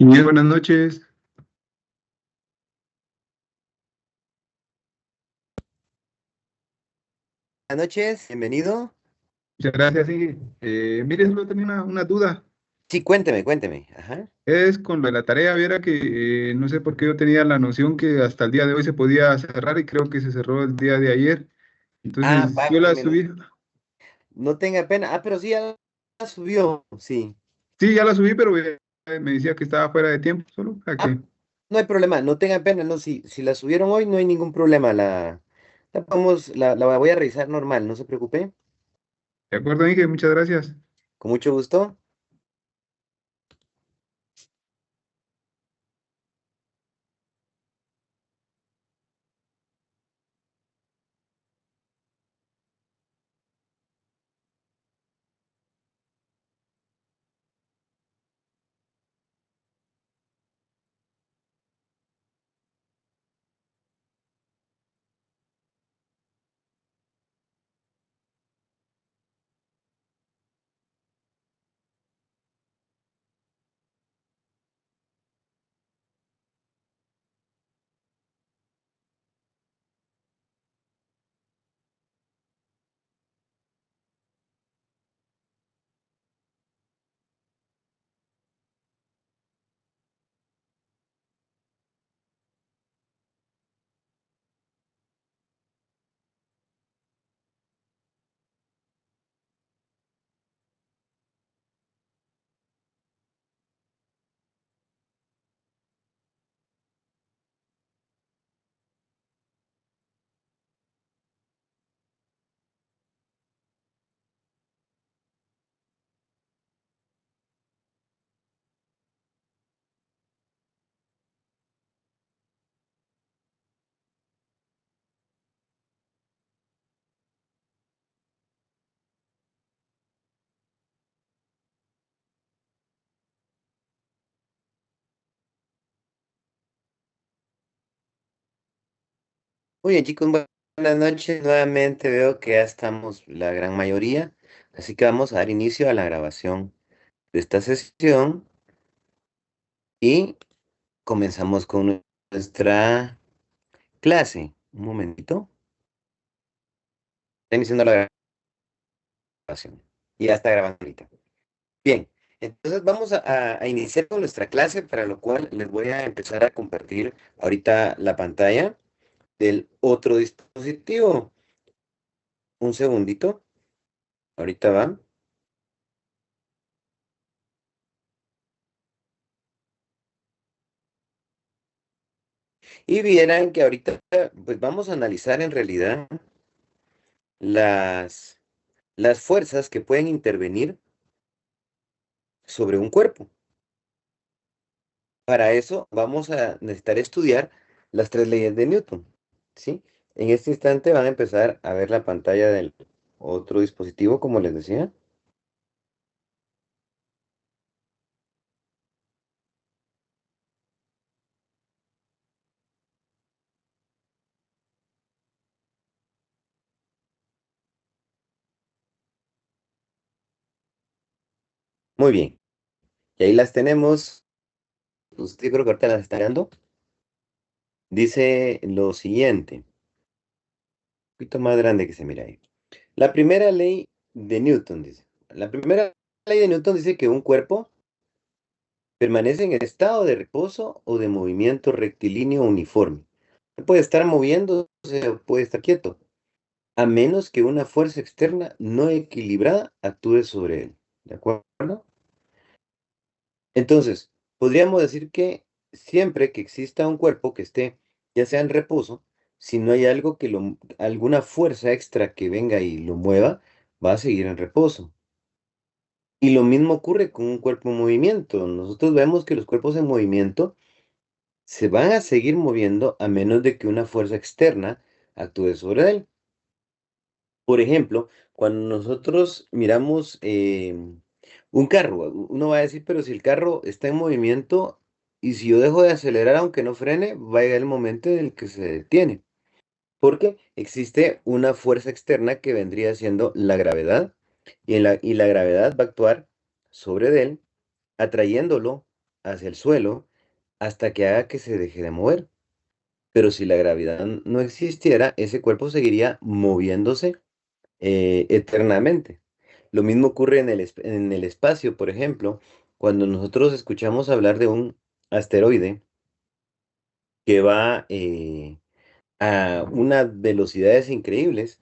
Inés, buenas noches. Buenas noches, bienvenido. Muchas gracias, sí. Mire, solo tenía una duda. Sí, cuénteme. Ajá. Es con lo de la tarea, viera que no sé por qué yo tenía la noción que hasta el día de hoy se podía cerrar y creo que se cerró el día de ayer. Entonces, yo la Válgame, no, subí. no tenga pena. Pero sí, ya la subió, sí. Sí, ya la subí, pero me decía que estaba fuera de tiempo, solo para Ah, que. no hay problema, no tenga pena, no, si la subieron hoy no hay ningún problema. La voy a revisar normal, no se preocupe. De acuerdo, Inge, muchas gracias. Con mucho gusto. Muy bien, chicos, buenas noches. Nuevamente veo que ya estamos la gran mayoría, así que vamos a dar inicio a la grabación de esta sesión y comenzamos con nuestra clase. Un momentito. Está iniciando la grabación. Y ya está grabando ahorita. Bien, entonces vamos a iniciar con nuestra clase, para lo cual les voy a empezar a compartir ahorita la pantalla del otro dispositivo. Un segundito, ahorita va. Y vieran que ahorita pues vamos a analizar en realidad las, las fuerzas que pueden intervenir sobre un cuerpo. Para eso vamos a necesitar estudiar las tres leyes de Newton, ¿sí? En este instante van a empezar a ver la pantalla del otro dispositivo, como les decía. Muy bien, y ahí las tenemos. Usted creo que ahorita las está dando. Dice lo siguiente, un poquito más grande que se mira ahí. La primera ley de Newton dice. La primera ley de Newton dice que un cuerpo permanece en estado de reposo o de movimiento rectilíneo uniforme. Puede estar moviéndose o puede estar quieto, a menos que una fuerza externa no equilibrada actúe sobre él. ¿De acuerdo? Entonces, podríamos decir que siempre que exista un cuerpo que esté, ya sea en reposo, si no hay algo alguna fuerza extra que venga y lo mueva, va a seguir en reposo. Y lo mismo ocurre con un cuerpo en movimiento. Nosotros vemos que los cuerpos en movimiento se van a seguir moviendo a menos de que una fuerza externa actúe sobre él. Por ejemplo, cuando nosotros miramos un carro, uno va a decir, pero si el carro está en movimiento y si yo dejo de acelerar aunque no frene, va a llegar el momento en el que se detiene. Porque existe una fuerza externa que vendría siendo la gravedad y la gravedad va a actuar sobre él, atrayéndolo hacia el suelo hasta que haga que se deje de mover. Pero si la gravedad no existiera, ese cuerpo seguiría moviéndose eternamente. Lo mismo ocurre en el espacio, por ejemplo, cuando nosotros escuchamos hablar de un asteroide que va a unas velocidades increíbles,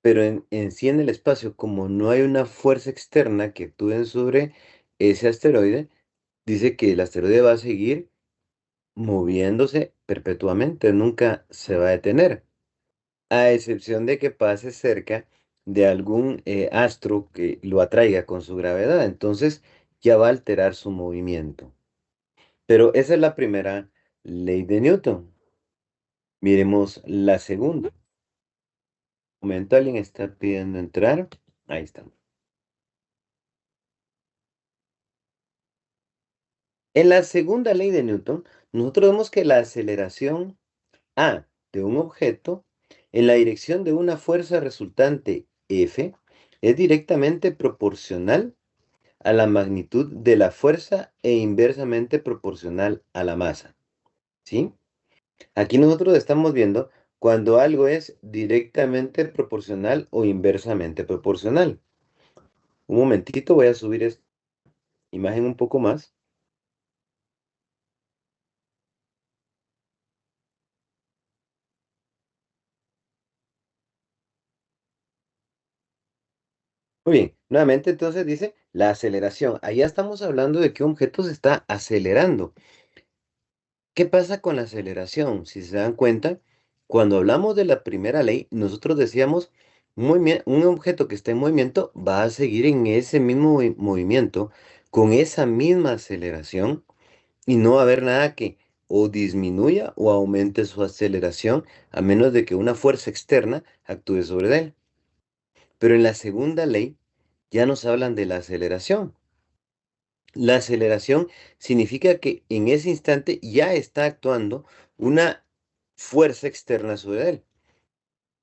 pero en sí en el espacio, como no hay una fuerza externa que actúe sobre ese asteroide, dice que el asteroide va a seguir moviéndose perpetuamente, nunca se va a detener, a excepción de que pase cerca de algún astro que lo atraiga con su gravedad, entonces ya va a alterar su movimiento. Pero esa es la primera ley de Newton. Miremos la segunda. Un momento, alguien está pidiendo entrar. Ahí está. En la segunda ley de Newton, nosotros vemos que la aceleración A de un objeto en la dirección de una fuerza resultante F es directamente proporcional a la magnitud de la fuerza e inversamente proporcional a la masa, ¿sí? Aquí nosotros estamos viendo cuando algo es directamente proporcional o inversamente proporcional. Un momentito, voy a subir esta imagen un poco más. Muy bien, nuevamente entonces dice la aceleración. Allá estamos hablando de que un objeto se está acelerando. ¿Qué pasa con la aceleración? Si se dan cuenta, cuando hablamos de la primera ley, nosotros decíamos un objeto que está en movimiento va a seguir en ese mismo movimiento con esa misma aceleración y no va a haber nada que o disminuya o aumente su aceleración a menos de que una fuerza externa actúe sobre él. Pero en la segunda ley ya nos hablan de la aceleración. La aceleración significa que en ese instante ya está actuando una fuerza externa sobre él.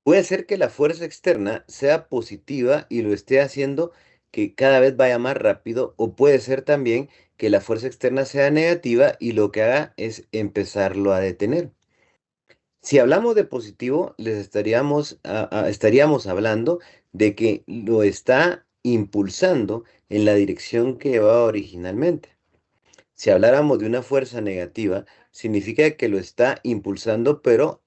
Puede ser que la fuerza externa sea positiva y lo esté haciendo que cada vez vaya más rápido, o puede ser también que la fuerza externa sea negativa y lo que haga es empezarlo a detener. Si hablamos de positivo, estaríamos hablando de que lo está impulsando en la dirección que llevaba originalmente. Si habláramos de una fuerza negativa, significa que lo está impulsando, pero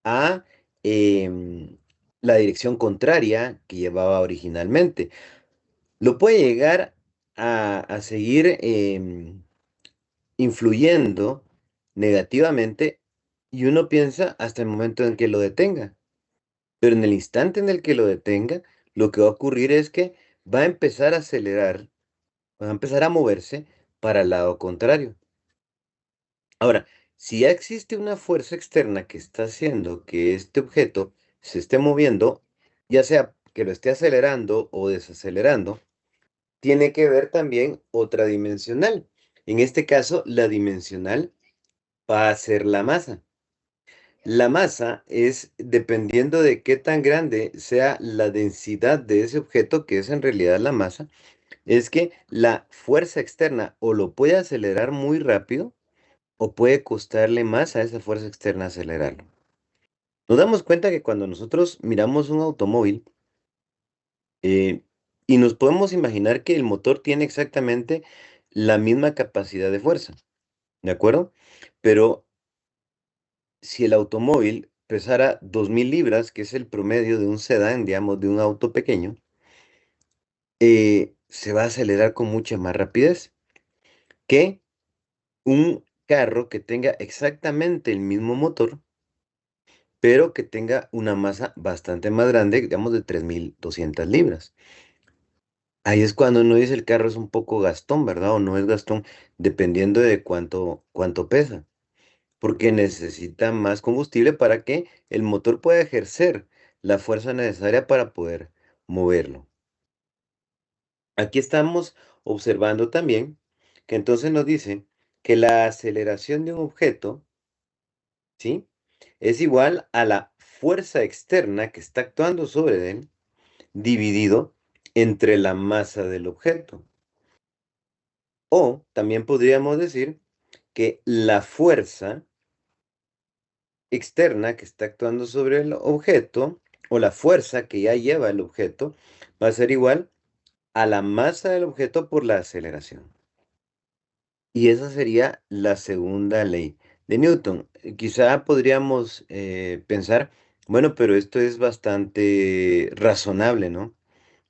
a la dirección contraria que llevaba originalmente. Lo puede llegar a seguir influyendo negativamente y uno piensa hasta el momento en que lo detenga. Pero en el instante en el que lo detenga, lo que va a ocurrir es que va a empezar a acelerar, va a empezar a moverse para el lado contrario. Ahora, si ya existe una fuerza externa que está haciendo que este objeto se esté moviendo, ya sea que lo esté acelerando o desacelerando, tiene que ver también otra dimensional. En este caso, la dimensional va a ser la masa. La masa es dependiendo de qué tan grande sea la densidad de ese objeto, que es en realidad la masa, es que la fuerza externa o lo puede acelerar muy rápido o puede costarle más a esa fuerza externa acelerarlo. Nos damos cuenta que cuando nosotros miramos un automóvil eh, y nos podemos imaginar que el motor tiene exactamente la misma capacidad de fuerza, ¿de acuerdo? Pero si el automóvil pesara 2000 libras, que es el promedio de un sedán, digamos, de un auto pequeño, se va a acelerar con mucha más rapidez que un carro que tenga exactamente el mismo motor, pero que tenga una masa bastante más grande, digamos de 3200 libras. Ahí es cuando uno dice el carro es un poco gastón, ¿verdad? O no es gastón, dependiendo de cuánto pesa, porque necesita más combustible para que el motor pueda ejercer la fuerza necesaria para poder moverlo. Aquí estamos observando también que entonces nos dice que la aceleración de un objeto, ¿sí? Es igual a la fuerza externa que está actuando sobre él dividido entre la masa del objeto. O también podríamos decir que la fuerza externa que está actuando sobre el objeto o la fuerza que ya lleva el objeto va a ser igual a la masa del objeto por la aceleración. Y esa sería la segunda ley de Newton. Quizá podríamos pensar, bueno, pero esto es bastante razonable, ¿no?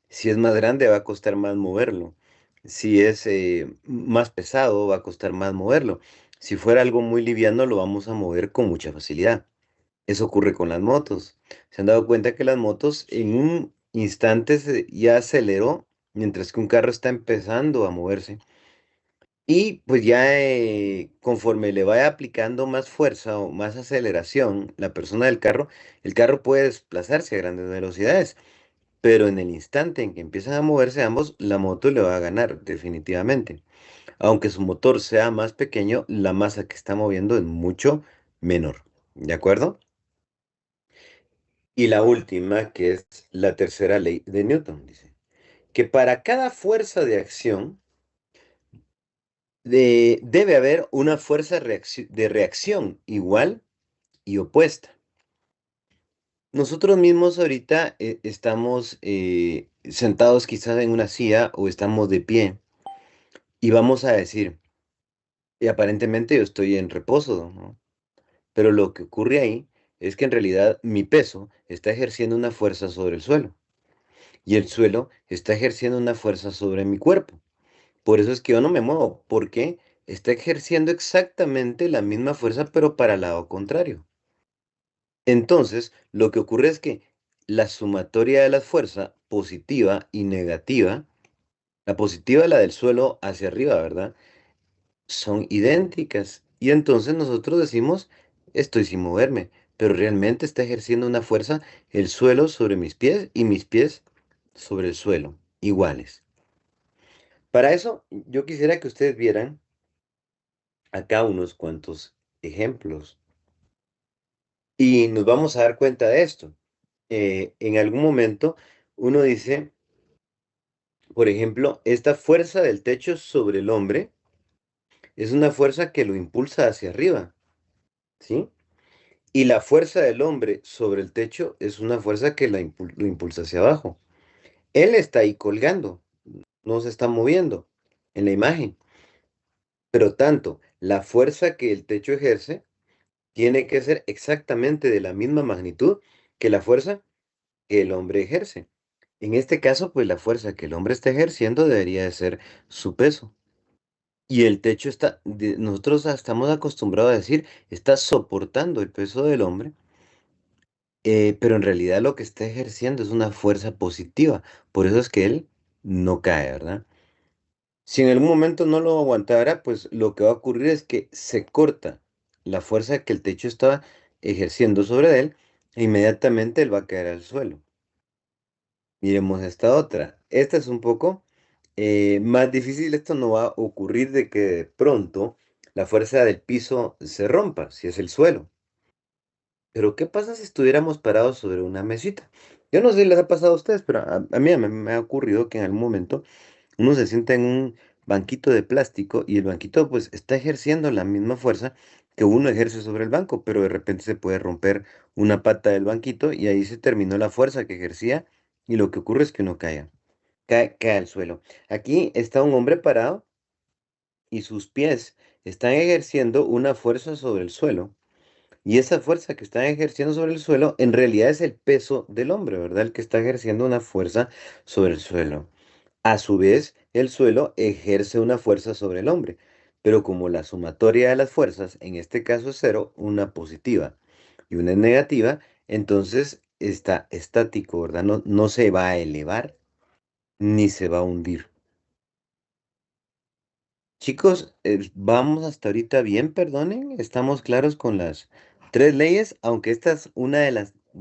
Si es más grande va a costar más moverlo. Si es más pesado va a costar más moverlo. Si fuera algo muy liviano lo vamos a mover con mucha facilidad. Eso ocurre con las motos. ¿Se han dado cuenta que las motos en un instante ya aceleró, mientras que un carro está empezando a moverse? Y pues ya conforme le vaya aplicando más fuerza o más aceleración la persona del carro, el carro puede desplazarse a grandes velocidades, pero en el instante en que empiezan a moverse ambos, la moto le va a ganar definitivamente. Aunque su motor sea más pequeño, la masa que está moviendo es mucho menor. ¿De acuerdo? Y la última, que es la tercera ley de Newton, dice que para cada fuerza de acción debe haber una fuerza de reacción igual y opuesta. Nosotros mismos ahorita estamos sentados quizás en una silla o estamos de pie y vamos a decir, y aparentemente yo estoy en reposo, ¿no? Pero lo que ocurre ahí es que en realidad mi peso está ejerciendo una fuerza sobre el suelo y el suelo está ejerciendo una fuerza sobre mi cuerpo. Por eso es que yo no me muevo, porque está ejerciendo exactamente la misma fuerza, pero para el lado contrario. Entonces, lo que ocurre es que la sumatoria de la fuerza positiva y negativa, la positiva, la del suelo hacia arriba, ¿verdad? Son idénticas. Y entonces nosotros decimos, estoy sin moverme, pero realmente está ejerciendo una fuerza el suelo sobre mis pies y mis pies sobre el suelo, iguales. Para eso, yo quisiera que ustedes vieran acá unos cuantos ejemplos y nos vamos a dar cuenta de esto. En algún momento uno dice, por ejemplo, esta fuerza del techo sobre el hombre es una fuerza que lo impulsa hacia arriba, ¿sí? Y la fuerza del hombre sobre el techo es una fuerza que lo impulsa hacia abajo. Él está ahí colgando, no se está moviendo en la imagen, pero tanto la fuerza que el techo ejerce tiene que ser exactamente de la misma magnitud que la fuerza que el hombre ejerce. En este caso, pues la fuerza que el hombre está ejerciendo debería de ser su peso. Y el techo está, nosotros estamos acostumbrados a decir, está soportando el peso del hombre, pero en realidad lo que está ejerciendo es una fuerza positiva. Por eso es que él no cae, ¿verdad? Si en algún momento no lo aguantara, pues lo que va a ocurrir es que se corta la fuerza que el techo estaba ejerciendo sobre él e inmediatamente él va a caer al suelo. Miremos esta otra. Esta es un poco más difícil. Esto no va a ocurrir de que de pronto la fuerza del piso se rompa, si es el suelo. Pero ¿qué pasa si estuviéramos parados sobre una mesita? Yo no sé si les ha pasado a ustedes, pero a mí me ha ocurrido que en algún momento uno se sienta en un banquito de plástico y el banquito pues está ejerciendo la misma fuerza que uno ejerce sobre el banco, pero de repente se puede romper una pata del banquito y ahí se terminó la fuerza que ejercía y lo que ocurre es que uno cae al suelo. Aquí está un hombre parado y sus pies están ejerciendo una fuerza sobre el suelo. Y esa fuerza que están ejerciendo sobre el suelo en realidad es el peso del hombre, ¿verdad? El que está ejerciendo una fuerza sobre el suelo. A su vez, el suelo ejerce una fuerza sobre el hombre, pero como la sumatoria de las fuerzas, en este caso es cero, una positiva y una negativa, entonces está estático, ¿verdad? No, no se va a elevar ni se va a hundir. Chicos, vamos hasta ahorita bien, perdonen, estamos claros con las tres leyes, aunque esta es una de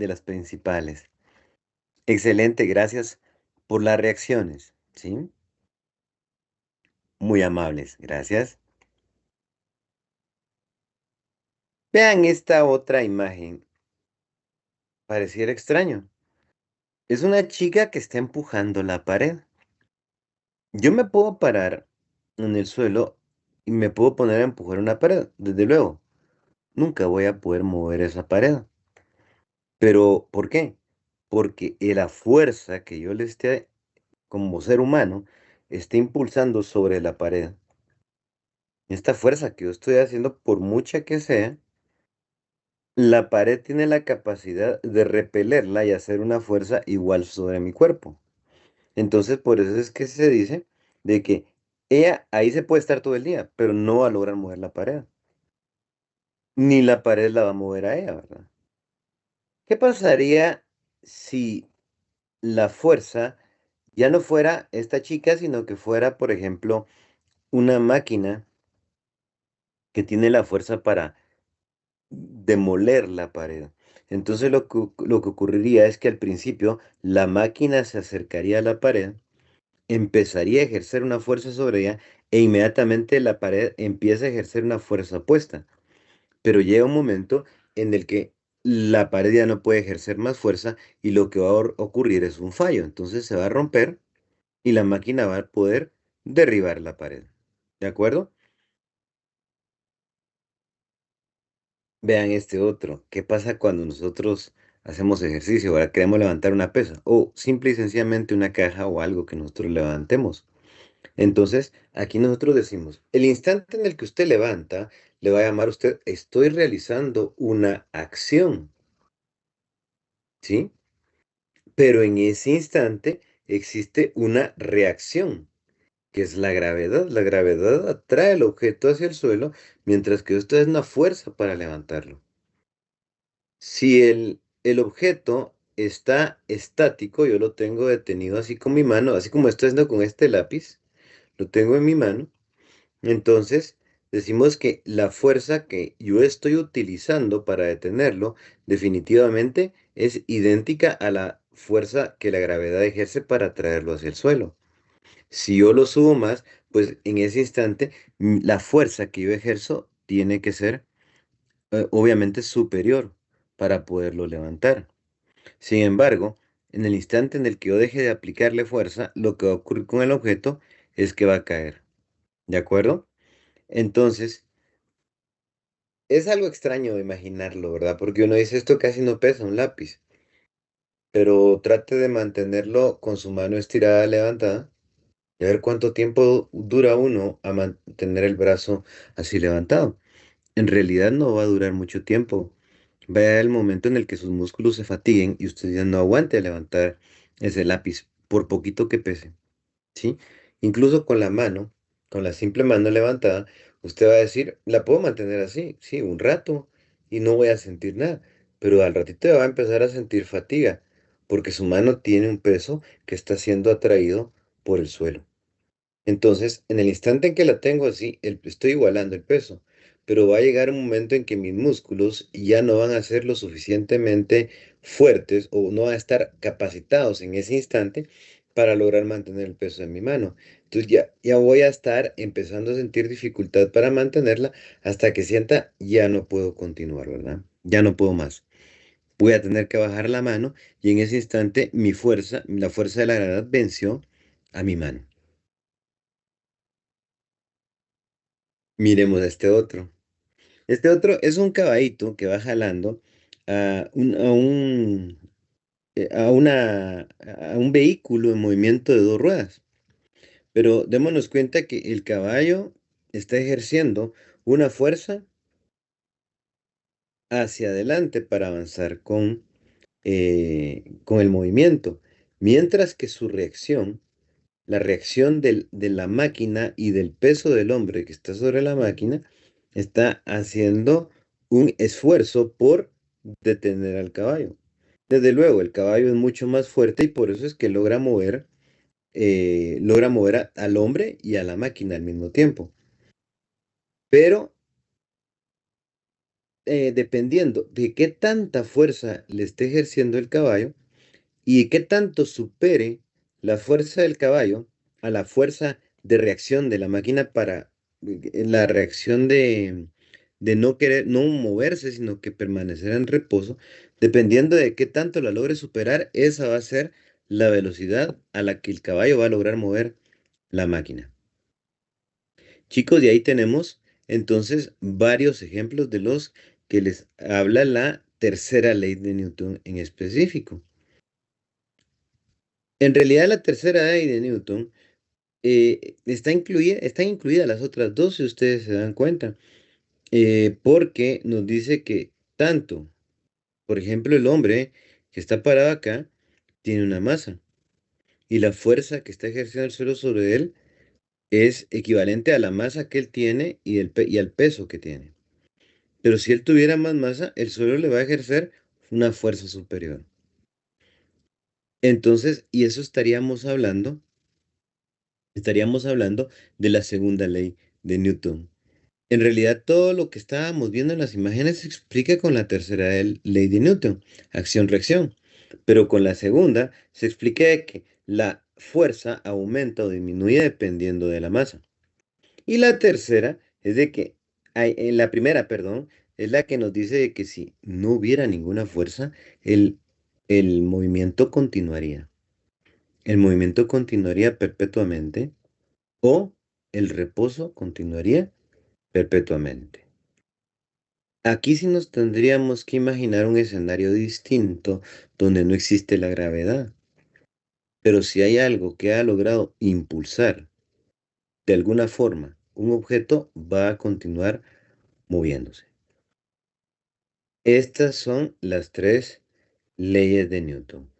las principales. Excelente, gracias por las reacciones, ¿sí? Muy amables, gracias. Vean esta otra imagen. Pareciera extraño. Es una chica que está empujando la pared. Yo me puedo parar en el suelo y me puedo poner a empujar una pared. Desde luego, nunca voy a poder mover esa pared. Pero, ¿por qué? Porque la fuerza que yo le esté, como ser humano, esté impulsando sobre la pared, esta fuerza que yo estoy haciendo, por mucha que sea, la pared tiene la capacidad de repelerla y hacer una fuerza igual sobre mi cuerpo. Entonces, por eso es que se dice de que ella ahí se puede estar todo el día, pero no va a lograr mover la pared, ni la pared la va a mover a ella, ¿verdad? ¿Qué pasaría si la fuerza ya no fuera esta chica, sino que fuera, por ejemplo, una máquina que tiene la fuerza para demoler la pared? Entonces lo que ocurriría es que al principio la máquina se acercaría a la pared, empezaría a ejercer una fuerza sobre ella e inmediatamente la pared empieza a ejercer una fuerza opuesta. Pero llega un momento en el que la pared ya no puede ejercer más fuerza y lo que va a ocurrir es un fallo. Entonces se va a romper y la máquina va a poder derribar la pared. ¿De acuerdo? Vean este otro. ¿Qué pasa cuando nosotros hacemos ejercicio? Ahora queremos levantar una pesa o simple y sencillamente una caja o algo que nosotros levantemos. Entonces, aquí nosotros decimos, el instante en el que usted levanta, le va a llamar a usted, estoy realizando una acción, ¿sí? Pero en ese instante existe una reacción, que es la gravedad. La gravedad atrae el objeto hacia el suelo, mientras que esto es una fuerza para levantarlo. Si el objeto está estático, yo lo tengo detenido así con mi mano, así como estoy haciendo con este lápiz, lo tengo en mi mano. Entonces, decimos que la fuerza que yo estoy utilizando para detenerlo definitivamente es idéntica a la fuerza que la gravedad ejerce para traerlo hacia el suelo. Si yo lo subo más, pues en ese instante la fuerza que yo ejerzo tiene que ser obviamente superior para poderlo levantar. Sin embargo, en el instante en el que yo deje de aplicarle fuerza, lo que va a ocurrir con el objeto es que va a caer. ¿De acuerdo? Entonces, es algo extraño de imaginarlo, ¿verdad? Porque uno dice, esto casi no pesa un lápiz, pero trate de mantenerlo con su mano estirada, levantada, y a ver cuánto tiempo dura uno a mantener el brazo así levantado. En realidad no va a durar mucho tiempo. Va a llegar el momento en el que sus músculos se fatiguen y usted ya no aguante a levantar ese lápiz, por poquito que pese. ¿Sí? Incluso con la mano, con la simple mano levantada, usted va a decir, la puedo mantener así, sí, un rato y no voy a sentir nada, pero al ratito va a empezar a sentir fatiga, porque su mano tiene un peso que está siendo atraído por el suelo. Entonces, en el instante en que la tengo así, estoy igualando el peso, pero va a llegar un momento en que mis músculos ya no van a ser lo suficientemente fuertes o no van a estar capacitados en ese instante para lograr mantener el peso en mi mano. Entonces ya voy a estar empezando a sentir dificultad para mantenerla hasta que sienta ya no puedo continuar, ¿verdad? Ya no puedo más. Voy a tener que bajar la mano y en ese instante mi fuerza, la fuerza de la gravedad venció a mi mano. Miremos este otro. Este otro es un caballito que va jalando a un vehículo en movimiento de dos ruedas. Pero démonos cuenta que el caballo está ejerciendo una fuerza hacia adelante para avanzar con el movimiento, mientras que su reacción, la reacción de la máquina y del peso del hombre que está sobre la máquina, está haciendo un esfuerzo por detener al caballo. Desde luego, el caballo es mucho más fuerte y por eso es que logra mover al hombre y a la máquina al mismo tiempo. Pero dependiendo de qué tanta fuerza le esté ejerciendo el caballo, y qué tanto supere la fuerza del caballo a la fuerza de reacción de la máquina para la reacción de no querer, no moverse, sino que permanecer en reposo, dependiendo de qué tanto la logre superar, esa va a ser la velocidad a la que el caballo va a lograr mover la máquina. Chicos, y ahí tenemos entonces varios ejemplos de los que les habla la tercera ley de Newton en específico. En realidad, la tercera ley de Newton están incluidas las otras dos, si ustedes se dan cuenta, porque nos dice que tanto, por ejemplo, el hombre que está parado acá tiene una masa y la fuerza que está ejerciendo el suelo sobre él es equivalente a la masa que él tiene y al peso que tiene. Pero si él tuviera más masa, el suelo le va a ejercer una fuerza superior. Entonces, y eso estaríamos hablando de la segunda ley de Newton. En realidad, todo lo que estábamos viendo en las imágenes se explica con la tercera ley de Newton, acción-reacción. Pero con la segunda se explica de que la fuerza aumenta o disminuye dependiendo de la masa. Y la tercera es de que, en la primera, perdón, es la que nos dice de que si no hubiera ninguna fuerza, el, el movimiento continuaría. El movimiento continuaría perpetuamente o el reposo continuaría perpetuamente. Aquí sí nos tendríamos que imaginar un escenario distinto donde no existe la gravedad. Pero si hay algo que ha logrado impulsar de alguna forma un objeto, va a continuar moviéndose. Estas son las tres leyes de Newton.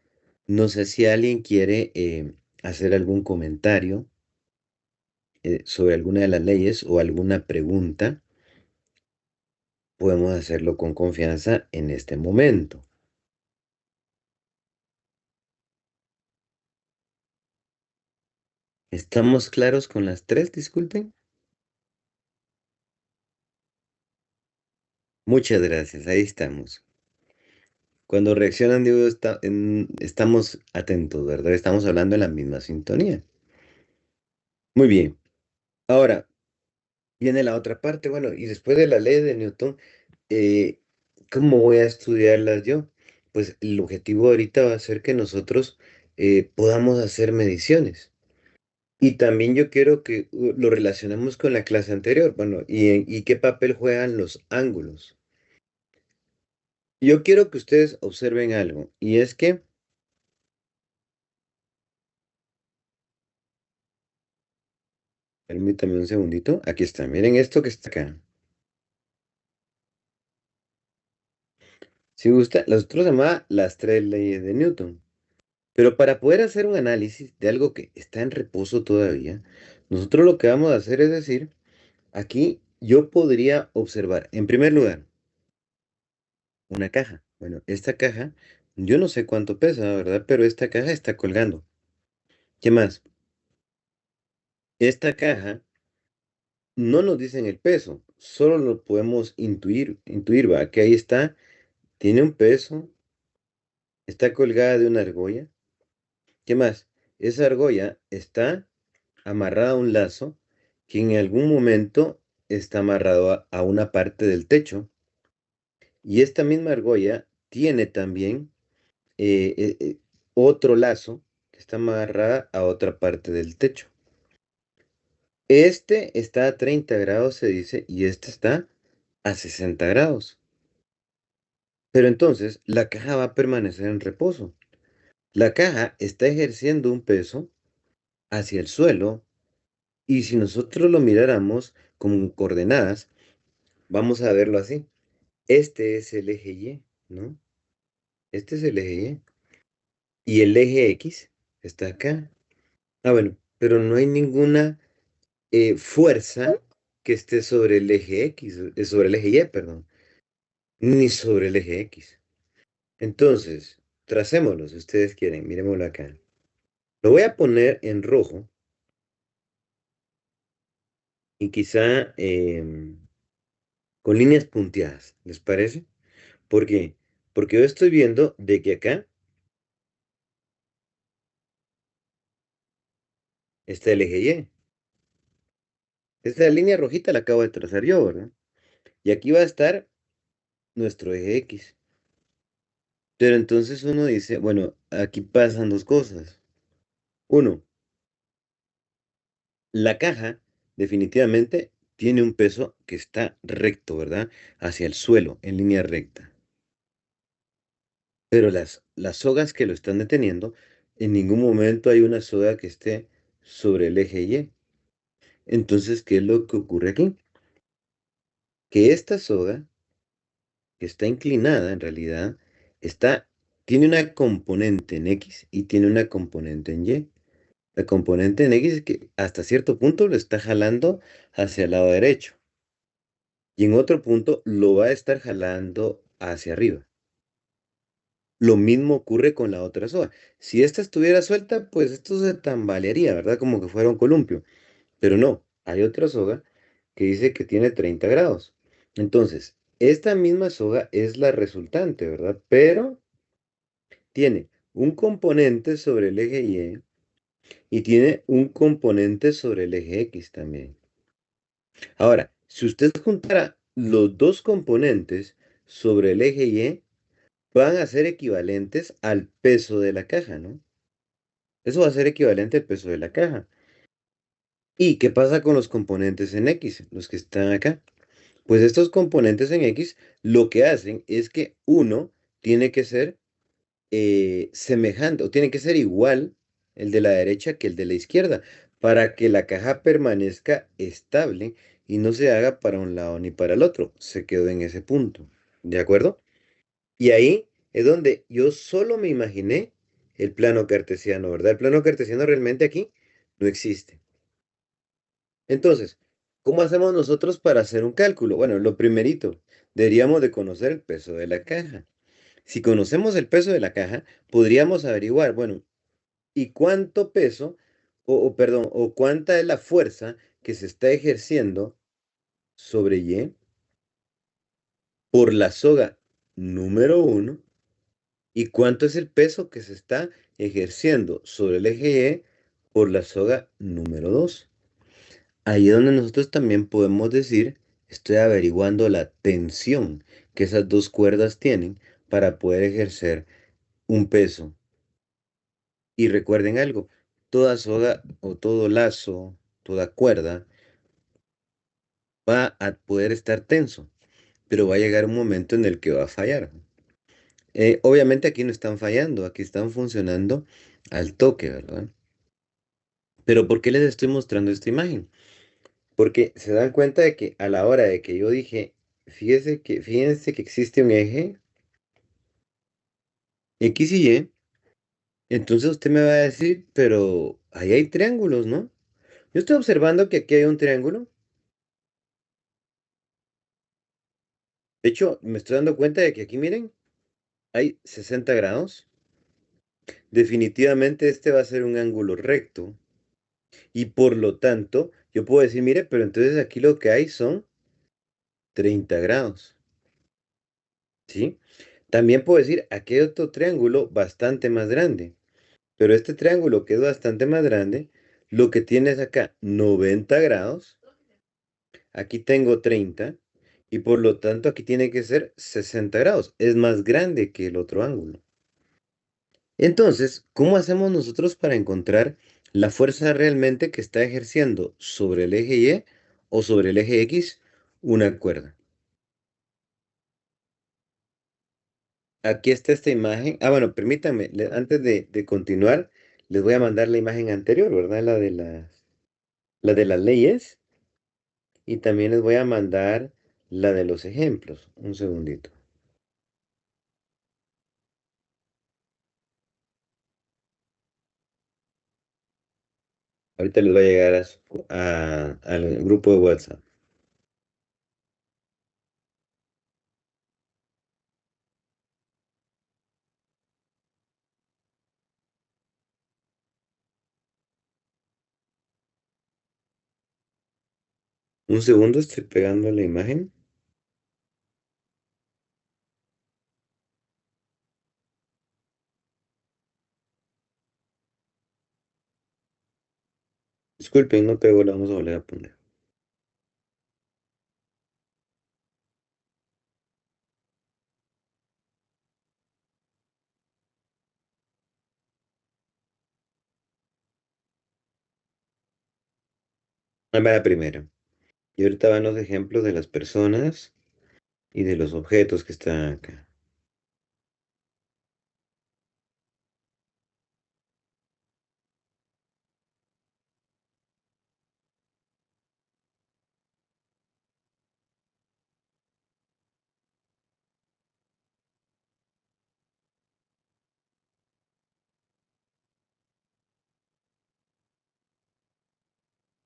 No sé si alguien quiere hacer algún comentario sobre alguna de las leyes o alguna pregunta. Podemos hacerlo con confianza en este momento. ¿Estamos claros con las tres? Disculpen. Muchas gracias, ahí estamos. Cuando reaccionan, digo, estamos atentos, ¿verdad? Estamos hablando en la misma sintonía. Muy bien. Ahora, viene la otra parte. Bueno, y después de la ley de Newton, eh, ¿cómo voy a estudiarlas yo? Pues el objetivo ahorita va a ser que nosotros podamos hacer mediciones. Y también yo quiero que lo relacionemos con la clase anterior. Bueno, ¿y qué papel juegan los ángulos? Yo quiero que ustedes observen algo, y es que, permítanme un segundito, aquí está, miren esto que está acá. Si gusta, nosotros se llama las tres leyes de Newton. Pero para poder hacer un análisis de algo que está en reposo todavía, nosotros lo que vamos a hacer es decir, aquí yo podría observar, en primer lugar, una caja. Bueno, esta caja, yo no sé cuánto pesa, ¿verdad? Pero esta caja está colgando. ¿Qué más? Esta caja no nos dicen el peso, solo lo podemos intuir, va, que ahí está, tiene un peso, está colgada de una argolla. ¿Qué más? Esa argolla está amarrada a un lazo que en algún momento está amarrado a una parte del techo. Y esta misma argolla tiene también otro lazo que está amarrada a otra parte del techo. Este está a 30 grados, se dice, y este está a 60 grados. Pero entonces la caja va a permanecer en reposo. La caja está ejerciendo un peso hacia el suelo y si nosotros lo miráramos como coordenadas, vamos a verlo así. Este es el eje Y, ¿no? Este es el eje Y. Y el eje X está acá. Ah, bueno, pero no hay ninguna fuerza que esté sobre el eje X, sobre el eje Y, perdón, ni sobre el eje X. Entonces, tracémoslo si ustedes quieren, miremoslo acá. Lo voy a poner en rojo y quizá con líneas punteadas, ¿les parece? ¿Por qué? Porque yo estoy viendo de que acá está el eje Y. Esta línea rojita la acabo de trazar yo, ¿verdad? Y aquí va a estar nuestro eje X. Pero entonces uno dice, bueno, aquí pasan dos cosas. Uno, la caja definitivamente tiene un peso que está recto, ¿verdad? Hacia el suelo, en línea recta. Pero las sogas que lo están deteniendo, en ningún momento hay una soga que esté sobre el eje Y. Entonces, ¿qué es lo que ocurre aquí? Que esta soga, que está inclinada en realidad, está, tiene una componente en X y tiene una componente en Y. La componente en X es que hasta cierto punto lo está jalando hacia el lado derecho y en otro punto lo va a estar jalando hacia arriba. Lo mismo ocurre con la otra soga. Si esta estuviera suelta, pues esto se tambalearía, ¿verdad? Como que fuera un columpio. Pero no, hay otra soga que dice que tiene 30 grados. Entonces, esta misma soga es la resultante, ¿verdad? Pero tiene un componente sobre el eje Y y tiene un componente sobre el eje X también. Ahora, si usted juntara los dos componentes sobre el eje Y, van a ser equivalentes al peso de la caja, ¿no? Eso va a ser equivalente al peso de la caja. ¿Y qué pasa con los componentes en X, los que están acá? Pues estos componentes en X lo que hacen es que uno tiene que ser semejante o tiene que ser igual el de la derecha que el de la izquierda para que la caja permanezca estable y no se haga para un lado ni para el otro. Se quedó en ese punto. ¿De acuerdo? Y ahí es donde yo solo me imaginé el plano cartesiano, ¿verdad? El plano cartesiano realmente aquí no existe. Entonces, ¿cómo hacemos nosotros para hacer un cálculo? Bueno, lo primerito, deberíamos de conocer el peso de la caja. Si conocemos el peso de la caja, podríamos averiguar, bueno, ¿y cuánto peso, perdón, o cuánta es la fuerza que se está ejerciendo sobre Y por la soga número uno? ¿Y cuánto es el peso que se está ejerciendo sobre el eje Y por la soga número 2? Ahí es donde nosotros también podemos decir, estoy averiguando la tensión que esas dos cuerdas tienen para poder ejercer un peso. Y recuerden algo, toda soga o todo lazo, toda cuerda va a poder estar tenso, pero va a llegar un momento en el que va a fallar. Obviamente aquí no están fallando, aquí están funcionando al toque, ¿verdad? Pero ¿por qué les estoy mostrando esta imagen? Porque se dan cuenta de que a la hora de que yo dije, fíjense que existe un eje X y Y, entonces usted me va a decir, pero ahí hay triángulos, ¿no? Yo estoy observando que aquí hay un triángulo. De hecho, me estoy dando cuenta de que aquí, miren, hay 60 grados. Definitivamente este va a ser un ángulo recto. Y por lo tanto, yo puedo decir, mire, pero entonces aquí lo que hay son 30 grados. ¿Sí? También puedo decir, aquí hay otro triángulo bastante más grande. Pero este triángulo que es bastante más grande, lo que tiene es acá 90 grados. Aquí tengo 30. Y por lo tanto aquí tiene que ser 60 grados. Es más grande que el otro ángulo. Entonces, ¿cómo hacemos nosotros para encontrar la fuerza realmente que está ejerciendo sobre el eje Y o sobre el eje X una cuerda? Aquí está esta imagen. Ah, bueno, permítanme, antes de continuar, les voy a mandar la imagen anterior, ¿verdad? La de las leyes. Y también les voy a mandar la de los ejemplos. Un segundito. Ahorita les va a llegar al grupo de WhatsApp. Un segundo, estoy pegando la imagen. Disculpen, no pego, la vamos a volver a poner. Ahí va la primera. Y ahorita van los ejemplos de las personas y de los objetos que están acá.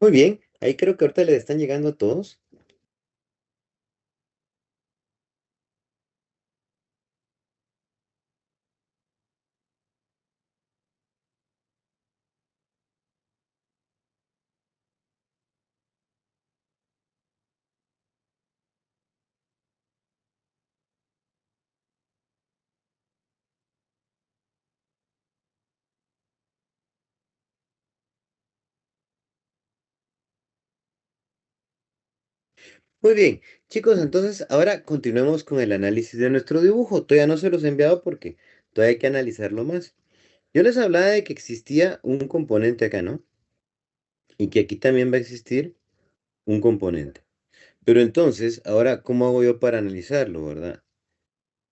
Muy bien, ahí creo que ahorita le están llegando a todos. Muy bien, chicos, entonces ahora continuemos con el análisis de nuestro dibujo. Todavía no se los he enviado porque todavía hay que analizarlo más. Yo les hablaba de que existía un componente acá, ¿no? Y que aquí también va a existir un componente. Pero entonces, ahora, ¿cómo hago yo para analizarlo, verdad?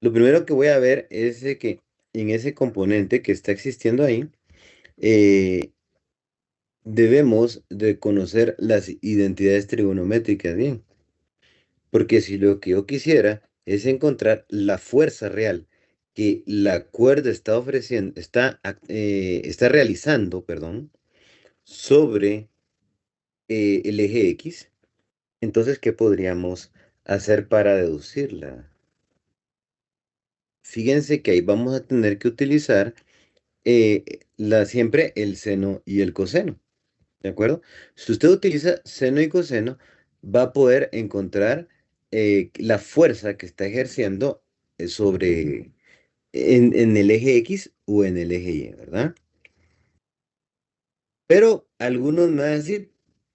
Lo primero que voy a ver es de que en ese componente que está existiendo ahí, eh, debemos de conocer las identidades trigonométricas bien. Porque si lo que yo quisiera es encontrar la fuerza real que la cuerda está ofreciendo, está realizando, perdón, sobre el eje X, entonces, ¿qué podríamos hacer para deducirla? Fíjense que ahí vamos a tener que utilizar siempre el seno y el coseno, ¿de acuerdo? Si usted utiliza seno y coseno, va a poder encontrar la fuerza que está ejerciendo en el eje X o en el eje Y, ¿verdad? Pero algunos me van a decir,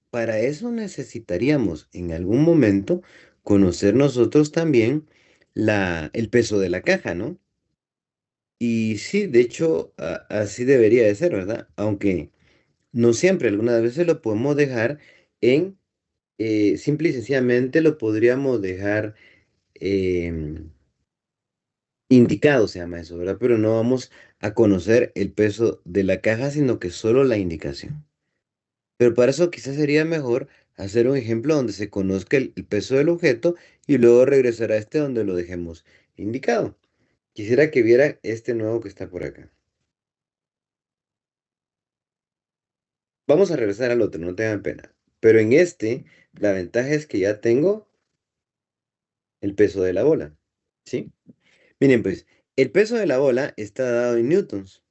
para eso necesitaríamos en algún momento conocer nosotros también el peso de la caja, ¿no? Y sí, de hecho, así debería de ser, ¿verdad? Aunque no siempre, algunas veces lo podemos dejar en, simple y sencillamente lo podríamos dejar em, indicado, se llama eso, ¿verdad? Pero no vamos a conocer el peso de la caja, sino que solo la indicación. Pero para eso quizás sería mejor hacer un ejemplo donde se conozca el peso del objeto y luego regresar a este donde lo dejemos indicado. Quisiera que viera este nuevo que está por acá. Vamos a regresar al otro, no tengan pena. Pero en este, la ventaja es que ya tengo el peso de la bola, ¿sí? Miren, pues, el peso de la bola está dado en newtons.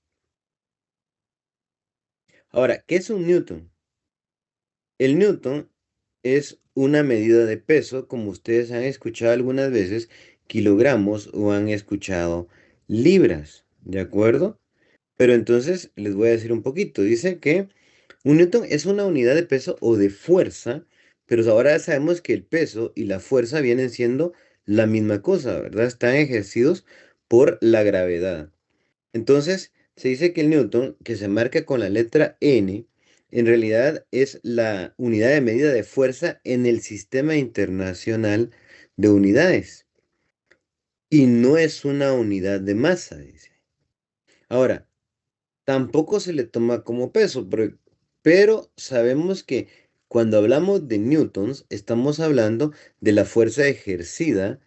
Ahora, ¿qué es un newton? El newton es una medida de peso, como ustedes han escuchado algunas veces, kilogramos o han escuchado libras, ¿de acuerdo? Pero entonces les voy a decir un poquito. Dice que un newton es una unidad de peso o de fuerza, pero ahora sabemos que el peso y la fuerza vienen siendo la misma cosa, ¿verdad? Están ejercidos por la gravedad. Entonces, se dice que el newton, que se marca con la letra N, en realidad es la unidad de medida de fuerza en el sistema internacional de unidades y no es una unidad de masa, dice. Ahora, tampoco se le toma como peso, pero sabemos que cuando hablamos de newtons, estamos hablando de la fuerza ejercida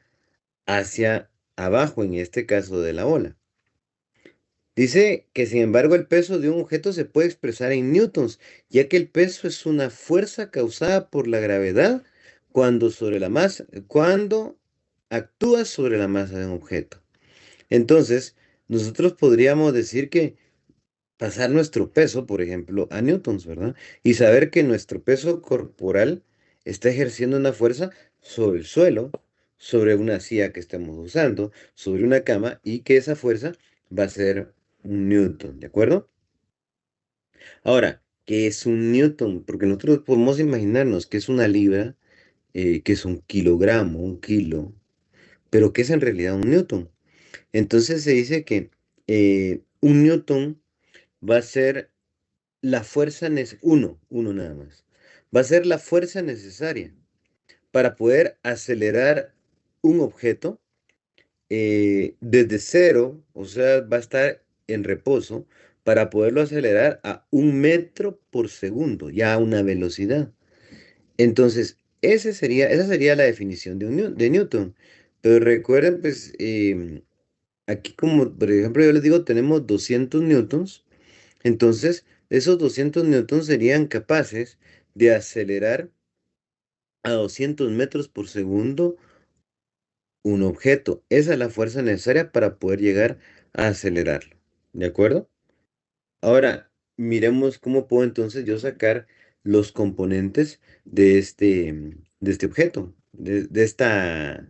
hacia abajo, en este caso de la ola. Dice que sin embargo el peso de un objeto se puede expresar en newtons, ya que el peso es una fuerza causada por la gravedad cuando actúa sobre la masa de un objeto. Entonces, nosotros podríamos decir que pasar nuestro peso, por ejemplo, a newtons, ¿verdad? Y saber que nuestro peso corporal está ejerciendo una fuerza sobre el suelo, sobre una silla que estamos usando, sobre una cama, y que esa fuerza va a ser un newton, ¿de acuerdo? Ahora, ¿qué es un newton? Porque nosotros podemos imaginarnos que es una libra, que es un kilogramo, un kilo, pero ¿qué es en realidad un newton? Entonces se dice que un newton va a ser la fuerza, uno nada más, va a ser la fuerza necesaria para poder acelerar un objeto desde cero, o sea, va a estar en reposo, para poderlo acelerar a 1 metro por segundo, ya a una velocidad. Entonces, esa sería la definición de Newton. Pero recuerden, pues, aquí como, por ejemplo, yo les digo, tenemos 200 newtons. Entonces, esos 200 newtons serían capaces de acelerar a 200 metros por segundo un objeto. Esa es la fuerza necesaria para poder llegar a acelerarlo. ¿De acuerdo? Ahora, miremos cómo puedo entonces yo sacar los componentes de este objeto, de esta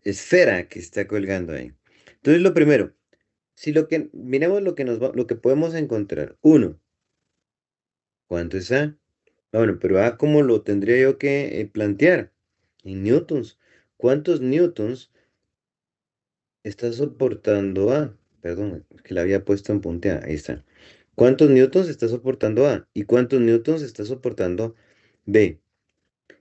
esfera que está colgando ahí. Entonces, lo primero, si miremos lo que podemos encontrar. Uno, ¿cuánto es A? Ah, bueno, pero A, ¿cómo lo tendría yo que plantear? En newtons. ¿Cuántos newtons está soportando A? Perdón, es que la había puesto en punta A. Ahí está. ¿Cuántos newtons está soportando A? ¿Y cuántos newtons está soportando B?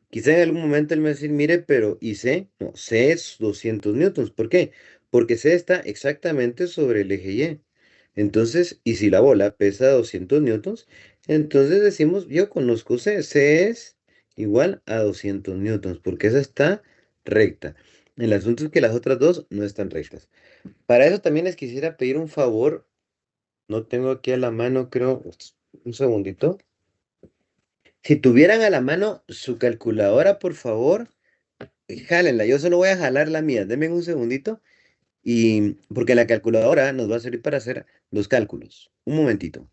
Quizá en algún momento él me va a decir, mire, pero ¿y C? No, C es 200 newtons. ¿Por qué? Porque C está exactamente sobre el eje Y. Entonces, y si la bola pesa 200 newtons, entonces decimos, yo conozco C. C es igual a 200 newtons, porque esa está recta. El asunto es que las otras dos no están rectas. Para eso también les quisiera pedir un favor. No tengo aquí a la mano, creo, un segundito. Si tuvieran a la mano su calculadora, por favor, jálenla. Yo solo voy a jalar la mía. Denme un segundito. Y porque la calculadora nos va a servir para hacer los cálculos. Un momentito.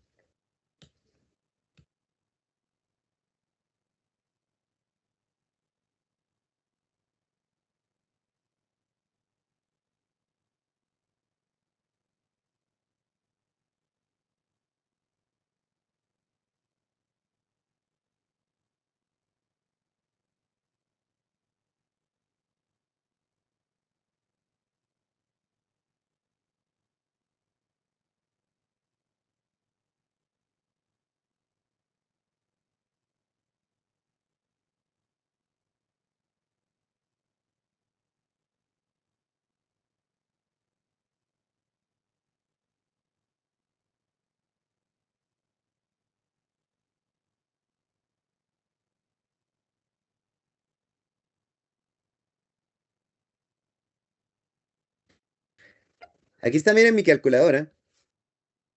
Aquí está, miren mi calculadora.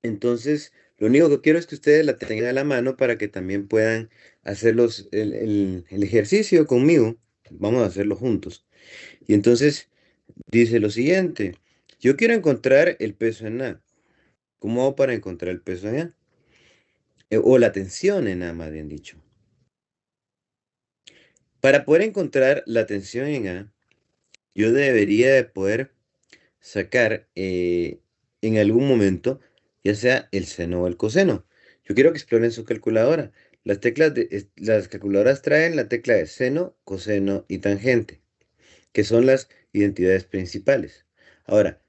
Entonces, lo único que quiero es que ustedes la tengan a la mano para que también puedan hacer el ejercicio conmigo. Vamos a hacerlo juntos. Y entonces dice lo siguiente. Yo quiero encontrar el peso en A. ¿Cómo hago para encontrar el peso en A? O la tensión en A, más bien dicho. Para poder encontrar la tensión en A, yo debería de poder sacar en algún momento, ya sea el seno o el coseno. Yo quiero que exploren su calculadora. Las calculadoras traen la tecla de seno, coseno y tangente, que son las identidades principales. Ahora,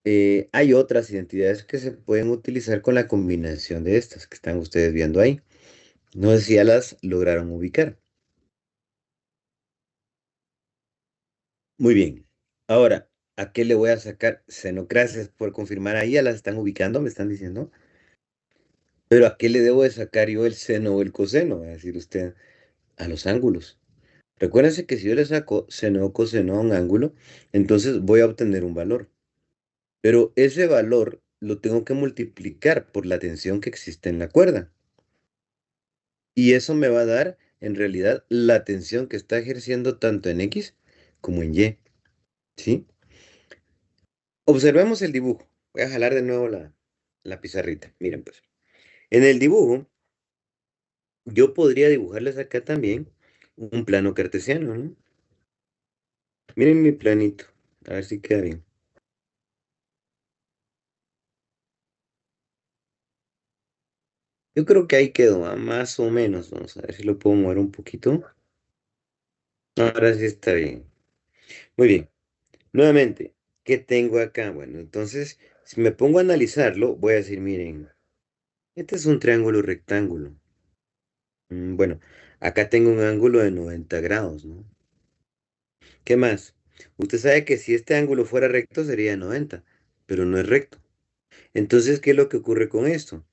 hay otras identidades que se pueden utilizar con la combinación de estas que están ustedes viendo ahí. No sé si ya las lograron ubicar. Muy bien. Ahora, ¿a qué le voy a sacar seno? Gracias por confirmar ahí, ya las están ubicando, me están diciendo. Pero ¿a qué le debo de sacar yo el seno o el coseno? Va a decir usted, a los ángulos. Recuérdense que si yo le saco seno o coseno a un ángulo, entonces voy a obtener un valor. Pero ese valor lo tengo que multiplicar por la tensión que existe en la cuerda. Y eso me va a dar, en realidad, la tensión que está ejerciendo tanto en X como en Y. ¿Sí? Observemos el dibujo. Voy a jalar de nuevo la pizarrita. Miren, pues. En el dibujo, yo podría dibujarles acá también un plano cartesiano, ¿no? Miren mi planito. A ver si queda bien. Yo creo que ahí quedó, más o menos. Vamos a ver si lo puedo mover un poquito. Ahora sí está bien. Muy bien. Nuevamente, ¿qué tengo acá? Bueno, entonces, si me pongo a analizarlo, voy a decir, miren, este es un triángulo rectángulo. Bueno, acá tengo un ángulo de 90 grados, ¿no? ¿Qué más? Usted sabe que si este ángulo fuera recto sería 90, pero no es recto. Entonces, ¿qué es lo que ocurre con esto?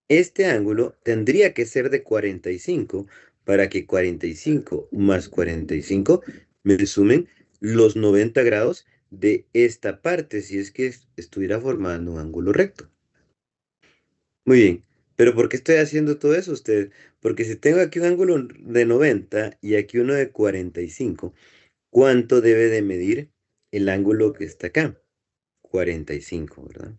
Este ángulo tendría que ser de 45 para que 45 más 45 me sumen los 90 grados de esta parte, si es que estuviera formando un ángulo recto. Muy bien, pero ¿por qué estoy haciendo todo eso usted? Porque si tengo aquí un ángulo de 90 y aquí uno de 45, ¿cuánto debe de medir el ángulo que está acá? 45, ¿verdad?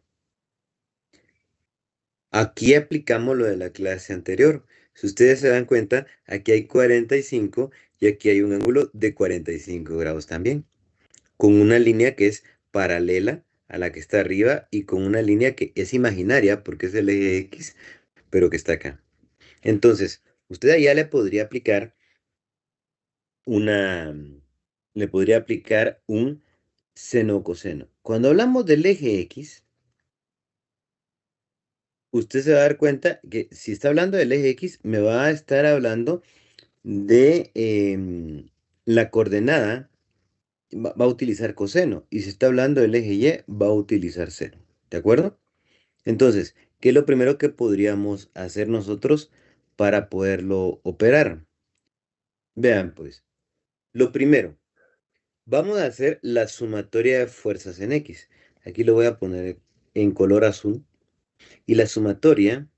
Aquí aplicamos lo de la clase anterior. Si ustedes se dan cuenta, aquí hay 45 y aquí hay un ángulo de 45 grados también, con una línea que es paralela a la que está arriba y con una línea que es imaginaria porque es el eje X, pero que está acá. Entonces, usted allá una, le podría aplicar un seno coseno. Cuando hablamos del eje X, usted se va a dar cuenta que si está hablando del eje X, me va a estar hablando de la coordenada, va a utilizar coseno. Y si está hablando del eje Y, va a utilizar seno. ¿De acuerdo? Entonces, ¿qué es lo primero que podríamos hacer nosotros para poderlo operar? Vean, pues, lo primero, vamos a hacer la sumatoria de fuerzas en X. Aquí lo voy a poner en color azul. Y la sumatoria,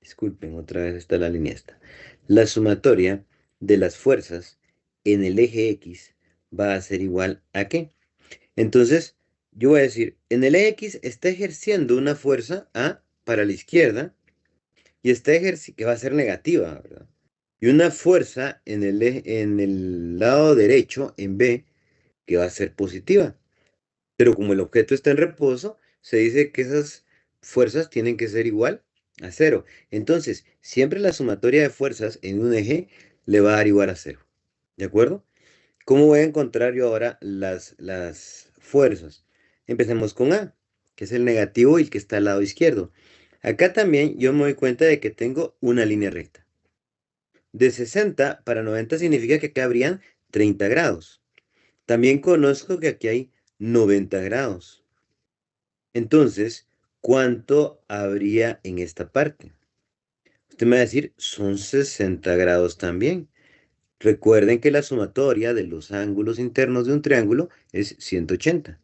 disculpen, otra vez está la línea esta. La sumatoria de las fuerzas en el eje X va a ser igual a ¿qué? Entonces, yo voy a decir, en el eje X está ejerciendo una fuerza A para la izquierda y está ejerciendo, que va a ser negativa, ¿verdad? Y una fuerza en el lado derecho, en B, que va a ser positiva. Pero como el objeto está en reposo, se dice que esas fuerzas tienen que ser igual a cero. Entonces, siempre la sumatoria de fuerzas en un eje le va a dar igual a cero. ¿De acuerdo? ¿Cómo voy a encontrar yo ahora las fuerzas? Empecemos con A, que es el negativo y el que está al lado izquierdo. Acá también yo me doy cuenta de que tengo una línea recta. De 60 para 90 significa que acá habrían 30 grados. También conozco que aquí hay 90 grados. Entonces, ¿cuánto habría en esta parte? Usted me va a decir, son 60 grados también. Recuerden que la sumatoria de los ángulos internos de un triángulo es 180.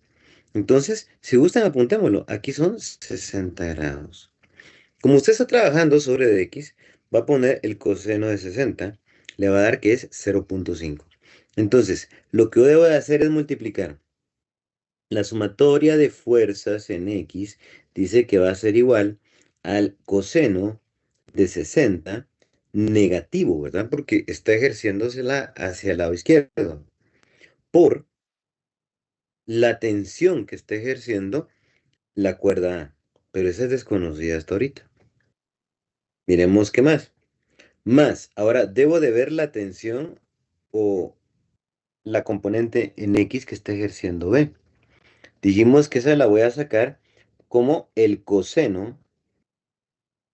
Entonces, si gustan, apuntémoslo. Aquí son 60 grados. Como usted está trabajando sobre de X, va a poner el coseno de 60. Le va a dar que es 0.5. Entonces, lo que yo debo de hacer es multiplicar la sumatoria de fuerzas en X dice que va a ser igual al coseno de 60 negativo, ¿verdad? Porque está ejerciéndosela hacia el lado izquierdo, por la tensión que está ejerciendo la cuerda A. Pero esa es desconocida hasta ahorita. Miremos qué más. Más, ahora debo de ver la tensión o la componente en X que está ejerciendo B. Dijimos que esa la voy a sacar como el coseno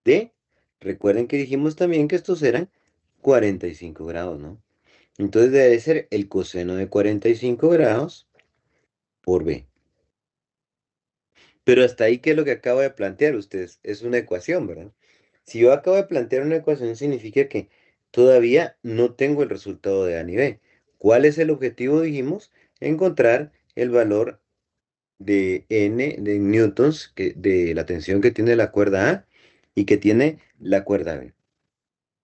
de, recuerden que dijimos también que estos eran 45 grados, ¿no? Entonces debe ser el coseno de 45 grados por B. Pero hasta ahí, ¿qué es lo que acabo de plantear ustedes? Es una ecuación, ¿verdad? Si yo acabo de plantear una ecuación, significa que todavía no tengo el resultado de A ni B. ¿Cuál es el objetivo? Dijimos, encontrar el valor de N de newtons de la tensión que tiene la cuerda A y que tiene la cuerda B.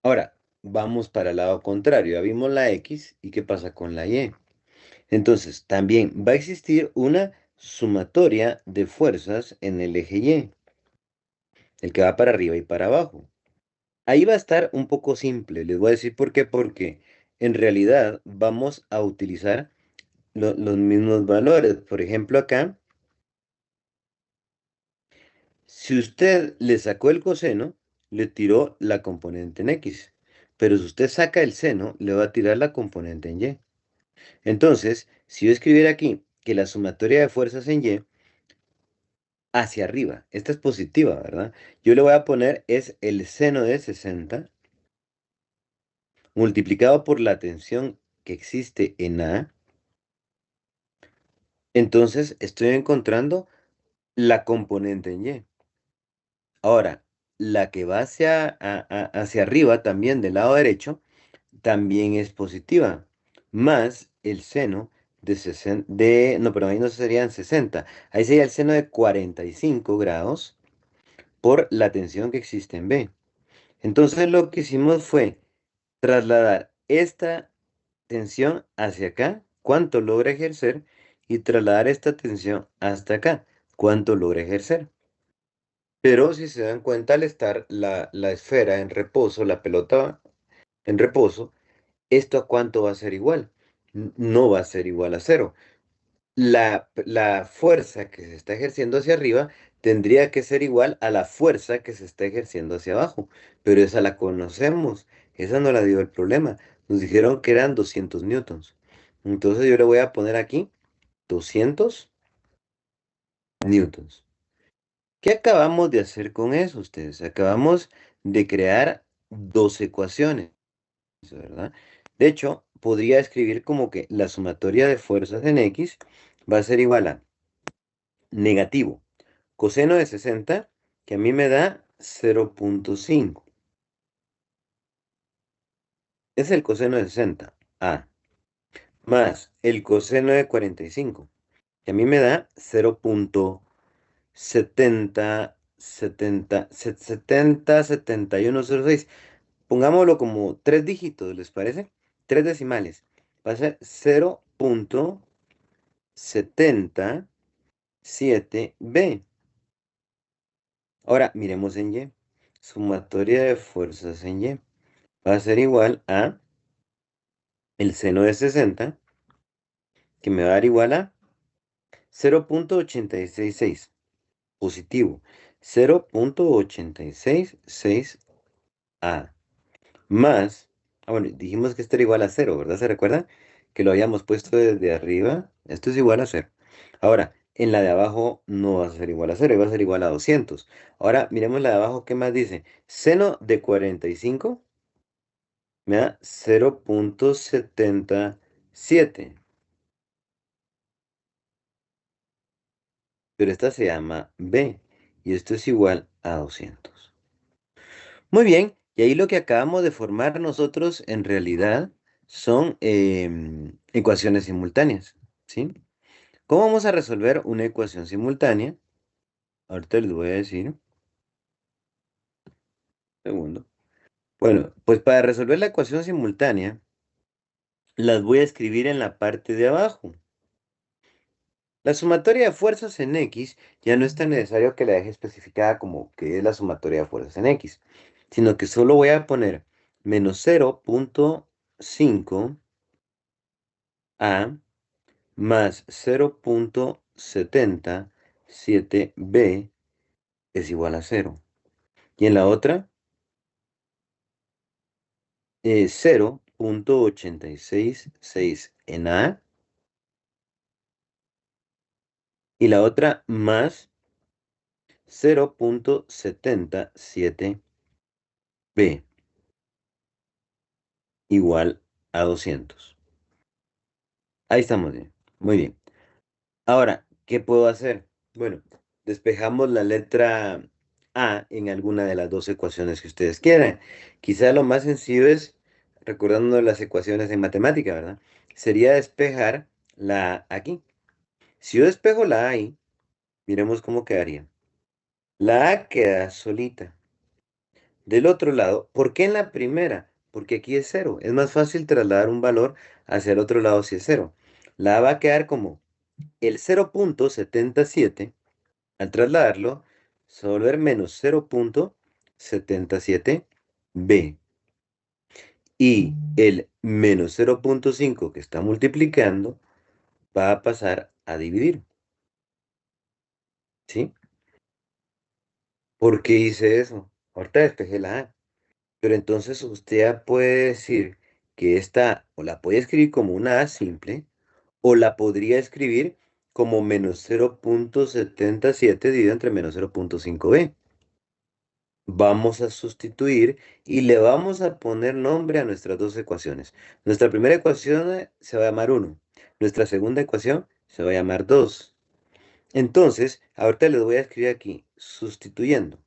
Ahora, vamos para el lado contrario. Ya vimos la X y qué pasa con la Y. Entonces, también va a existir una sumatoria de fuerzas en el eje Y, el que va para arriba y para abajo. Ahí va a estar un poco simple. Les voy a decir por qué. Porque en realidad vamos a utilizar los mismos valores. Por ejemplo, acá, si usted le sacó el coseno, le tiró la componente en X. Pero si usted saca el seno, le va a tirar la componente en Y. Entonces, si yo escribiera aquí que la sumatoria de fuerzas en Y, hacia arriba. Esta es positiva, ¿verdad? Yo le voy a poner es el seno de 60 multiplicado por la tensión que existe en A. Entonces estoy encontrando la componente en Y. Ahora, la que va hacia arriba también del lado derecho también es positiva, más el seno de 60, no, pero ahí no serían 60, ahí sería el seno de 45 grados por la tensión que existe en B. Entonces lo que hicimos fue trasladar esta tensión hacia acá, cuánto logra ejercer, y trasladar esta tensión hasta acá, cuánto logra ejercer. Pero si se dan cuenta, al estar la esfera en reposo, la pelota en reposo, ¿esto a cuánto va a ser igual? No va a ser igual a cero. La fuerza que se está ejerciendo hacia arriba tendría que ser igual a la fuerza que se está ejerciendo hacia abajo, pero esa la conocemos, esa no la dio el problema. Nos dijeron que eran 200 newtons. Entonces yo le voy a poner aquí 200 newtons. ¿Qué acabamos de hacer con eso ustedes? Acabamos de crear dos ecuaciones, ¿verdad? De hecho, podría escribir como que la sumatoria de fuerzas en X va a ser igual a negativo coseno de 60, que a mí me da 0.5. Es el coseno de 60, A, más el coseno de 45, que a mí me da 0.707106. Pongámoslo como tres dígitos, ¿les parece? Tres decimales. Va a ser 0.77b. Ahora miremos en Y. Sumatoria de fuerzas en Y va a ser igual a el seno de 60, que me va a dar igual a 0.866 positivo. 0.866a más, bueno, dijimos que esto era igual a cero, ¿verdad? ¿Se recuerdan? Que lo habíamos puesto desde arriba. Esto es igual a cero. Ahora, en la de abajo no va a ser igual a cero, va a ser igual a 200. Ahora, miremos la de abajo, ¿qué más dice? Seno de 45 me da 0.77. Pero esta se llama B y esto es igual a 200. Muy bien, y ahí lo que acabamos de formar nosotros en realidad son ecuaciones simultáneas, ¿sí? ¿Cómo vamos a resolver una ecuación simultánea? Ahorita les voy a decir. Segundo. Bueno, pues para resolver la ecuación simultánea, las voy a escribir en la parte de abajo. La sumatoria de fuerzas en X ya no es tan necesario que la deje especificada como que es la sumatoria de fuerzas en X, sino que solo voy a poner menos 0.5 A más 0.77B es igual a cero. Y en la otra, 0.866 en A y la otra más 0.77B igual a 200. Ahí estamos bien. Muy bien. Ahora, ¿qué puedo hacer? Bueno, despejamos la letra A en alguna de las dos ecuaciones que ustedes quieran. Quizá lo más sencillo es, recordando las ecuaciones en matemática, ¿verdad? Sería despejar la A aquí. Si yo despejo la A ahí, miremos cómo quedaría. La A queda solita. Del otro lado, ¿por qué en la primera? Porque aquí es cero. Es más fácil trasladar un valor hacia el otro lado si es cero. La A va a quedar como el 0.77. Al trasladarlo, se va a volver menos 0.77b. Y el menos 0.5 que está multiplicando va a pasar a dividir. ¿Sí? ¿Por qué hice eso? Ahorita despejé la A. Pero entonces usted ya puede decir que esta o la puede escribir como una A simple o la podría escribir como menos 0.77 dividido entre menos 0.5b. Vamos a sustituir y le vamos a poner nombre a nuestras dos ecuaciones. Nuestra primera ecuación se va a llamar 1. Nuestra segunda ecuación se va a llamar 2. Entonces, ahorita les voy a escribir aquí, sustituyendo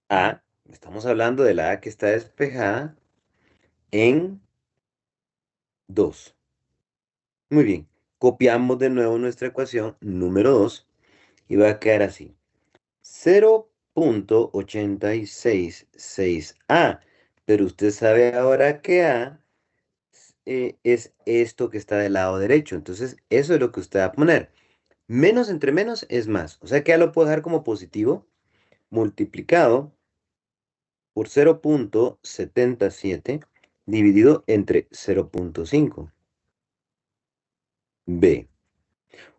A, estamos hablando de la A que está despejada, en 2. Muy bien, copiamos de nuevo nuestra ecuación número 2 y va a quedar así. 0.8666A, pero usted sabe ahora que A es esto que está del lado derecho. Entonces, eso es lo que usted va a poner. Menos entre menos es más. O sea que ya lo puedo dejar como positivo, multiplicado por 0.77 dividido entre 0.5. B.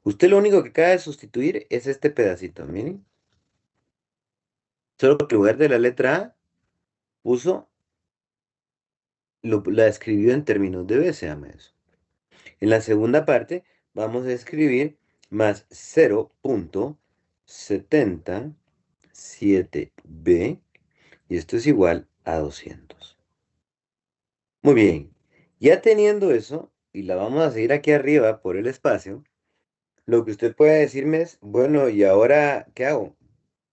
Usted lo único que acaba de sustituir es este pedacito, miren. Solo que en lugar de la letra A, puso, la escribió en términos de B, se llama eso. En la segunda parte vamos a escribir más 0.77b y esto es igual a 200. Muy bien, ya teniendo eso, y la vamos a seguir aquí arriba por el espacio, lo que usted puede decirme es, bueno, ¿y ahora qué hago?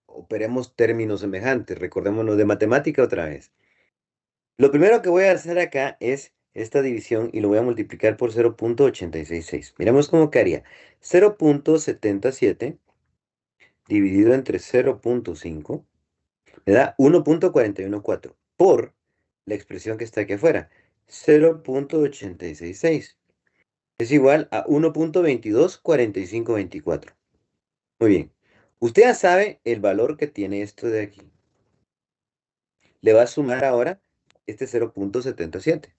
Operemos términos semejantes, recordémonos de matemática otra vez. Lo primero que voy a hacer acá es esta división y lo voy a multiplicar por 0.866. Miremos cómo quedaría. 0.77 dividido entre 0.5 me da 1.414 por la expresión que está aquí afuera. 0.866 es igual a 1.224524. Muy bien. Usted ya sabe el valor que tiene esto de aquí. Le va a sumar ahora este 0.77.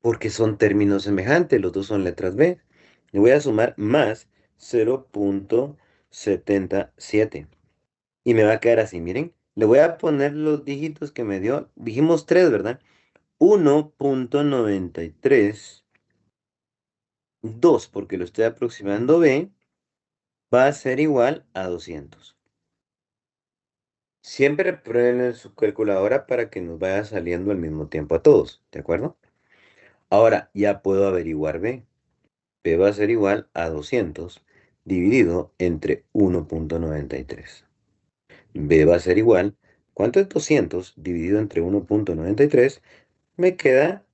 Porque son términos semejantes, los dos son letras B. Le voy a sumar más 0.77. Y me va a quedar así, miren. Le voy a poner los dígitos que me dio. Dijimos 3, ¿verdad? 1.93. 2, porque lo estoy aproximando B, va a ser igual a 200. Siempre prueben en su calculadora para que nos vaya saliendo al mismo tiempo a todos, ¿de acuerdo? Ahora ya puedo averiguar B. B va a ser igual a 200 dividido entre 1.93. B va a ser igual, ¿cuánto es 200 dividido entre 1.93? Me queda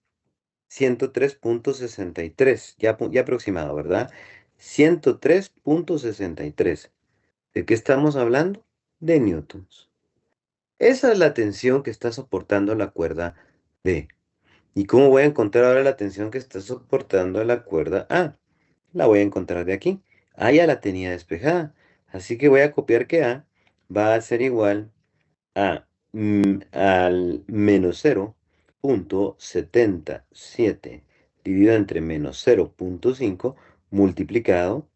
103.63, ya aproximado, ¿verdad? 103.63. ¿De qué estamos hablando? De newtons. Esa es la tensión que está soportando la cuerda B. ¿Y cómo voy a encontrar ahora la tensión que está soportando la cuerda A? La voy a encontrar de aquí. A ya la tenía despejada. Así que voy a copiar que A va a ser igual a al menos 0.77 dividido entre menos 0.5 multiplicado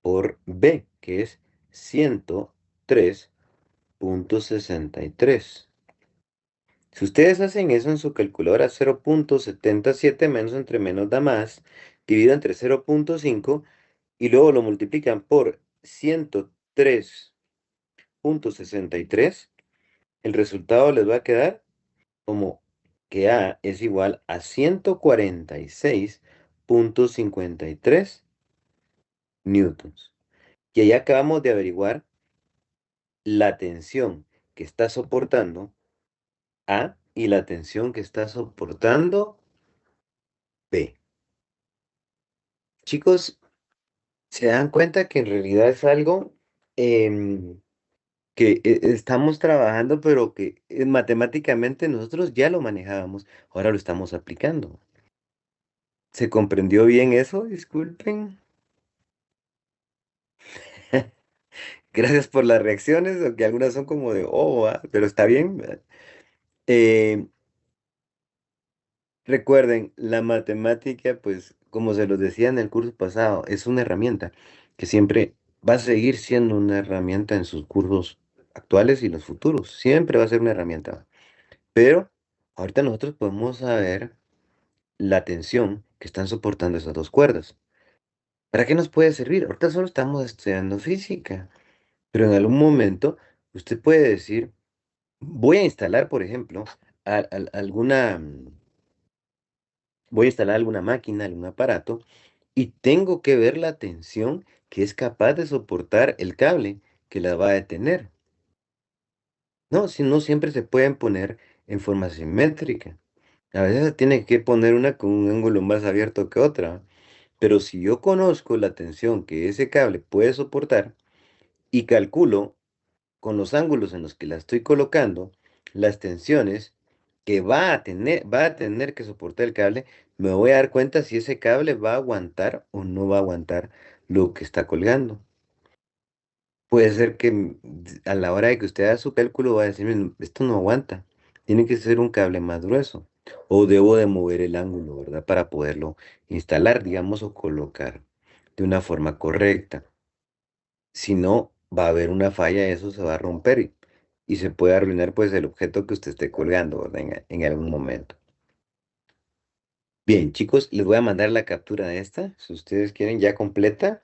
por B, que es 103.63. Si ustedes hacen eso en su calculadora, 0.77 menos entre menos da más, dividido entre 0.5 y luego lo multiplican por 103.63, el resultado les va a quedar como que A es igual a 146.53 newtons. Y ahí acabamos de averiguar la tensión que está soportando A y la tensión que está soportando B. Chicos, se dan cuenta que en realidad es algo que estamos trabajando, pero que matemáticamente nosotros ya lo manejábamos, ahora lo estamos aplicando. ¿Se comprendió bien eso? Disculpen. Gracias por las reacciones, aunque algunas son como de, oh, pero está bien. ¿Verdad? Eh, Recuerden, la matemática, pues, como se los decía en el curso pasado, es una herramienta que siempre va a seguir siendo una herramienta en sus cursos actuales y los futuros. Siempre va a ser una herramienta. Pero ahorita nosotros podemos saber. la tensión que están soportando esas dos cuerdas. ¿Para qué nos puede servir? Ahorita solo estamos estudiando física, pero en algún momento usted puede decir, voy a instalar, por ejemplo, alguna, voy a instalar alguna máquina, algún aparato, y tengo que ver la tensión que es capaz de soportar el cable que la va a detener. No, si no siempre se pueden poner en forma simétrica. A veces se tiene que poner una con un ángulo más abierto que otra. Pero si yo conozco la tensión que ese cable puede soportar y calculo con los ángulos en los que la estoy colocando, las tensiones que va a tener que soportar el cable, me voy a dar cuenta si ese cable va a aguantar o no va a aguantar lo que está colgando. Puede ser que a la hora de que usted haga su cálculo va a decir, "Mm, esto no aguanta, tiene que ser un cable más grueso. O debo de mover el ángulo, ¿verdad? Para poderlo instalar, digamos, o colocar de una forma correcta. Si no, va a haber una falla, eso se va a romper y se puede arruinar pues el objeto que usted esté colgando, ¿verdad? En algún momento. Bien, chicos, les voy a mandar la captura de esta, si ustedes quieren ya completa.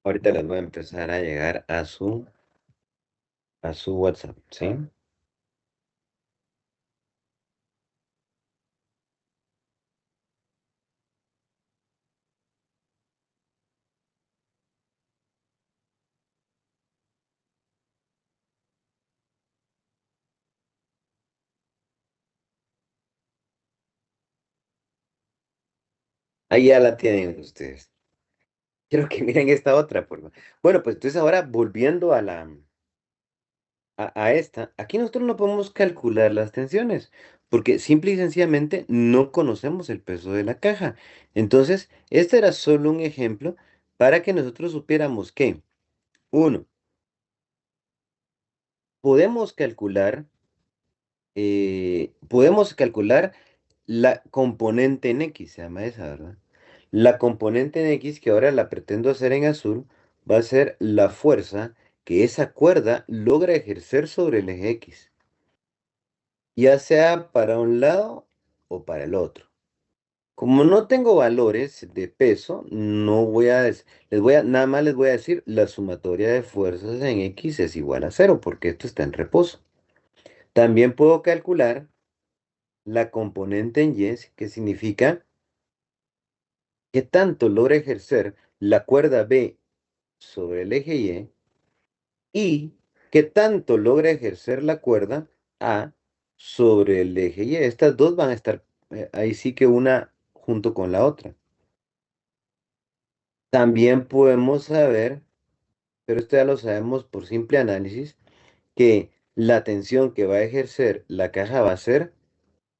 Ahorita les voy a empezar a llegar a su WhatsApp, ¿sí? Ahí ya la tienen ustedes. Quiero que miren esta otra, por favor. Bueno, pues entonces ahora volviendo a esta, aquí nosotros no podemos calcular las tensiones, porque simple y sencillamente no conocemos el peso de la caja. Entonces, este era solo un ejemplo para que nosotros supiéramos que, uno, podemos calcular, podemos calcular la componente en X, se llama esa, ¿verdad? La componente en X, que ahora la pretendo hacer en azul, va a ser la fuerza que esa cuerda logra ejercer sobre el eje X, ya sea para un lado o para el otro. Como no tengo valores de peso, no voy a, nada más les voy a decir, la sumatoria de fuerzas en X es igual a cero, porque esto está en reposo. También puedo calcular la componente en Y, que significa qué tanto logra ejercer la cuerda B sobre el eje y qué tanto logra ejercer la cuerda A sobre el eje Y. Estas dos van a estar ahí sí que una junto con la otra. También podemos saber, pero esto ya lo sabemos por simple análisis, que la tensión que va a ejercer la caja va a ser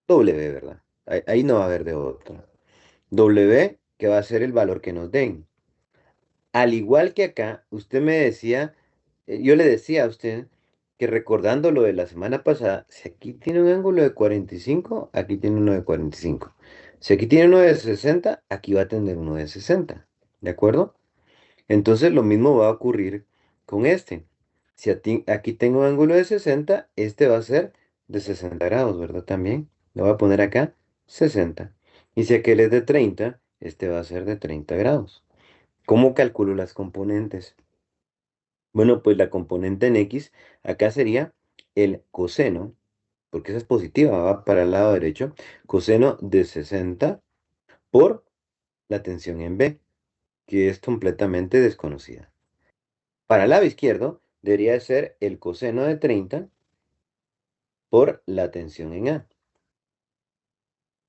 W, ¿verdad? Ahí no va a haber de otra. W, que va a ser el valor que nos den. Al igual que acá, usted me decía, yo le decía a usted que recordando lo de la semana pasada, si aquí tiene un ángulo de 45, aquí tiene uno de 45. Si aquí tiene uno de 60, aquí va a tener uno de 60. ¿De acuerdo? Entonces lo mismo va a ocurrir con este. Si aquí tengo un ángulo de 60, este va a ser de 60 grados, ¿verdad? También. Lo voy a poner acá, 60. Y si aquel es de 30, este va a ser de 30 grados. ¿Cómo calculo las componentes? Bueno, pues la componente en X acá sería el coseno, porque esa es positiva, va para el lado derecho, coseno de 60 por la tensión en B, que es completamente desconocida. Para el lado izquierdo debería ser el coseno de 30 por la tensión en A.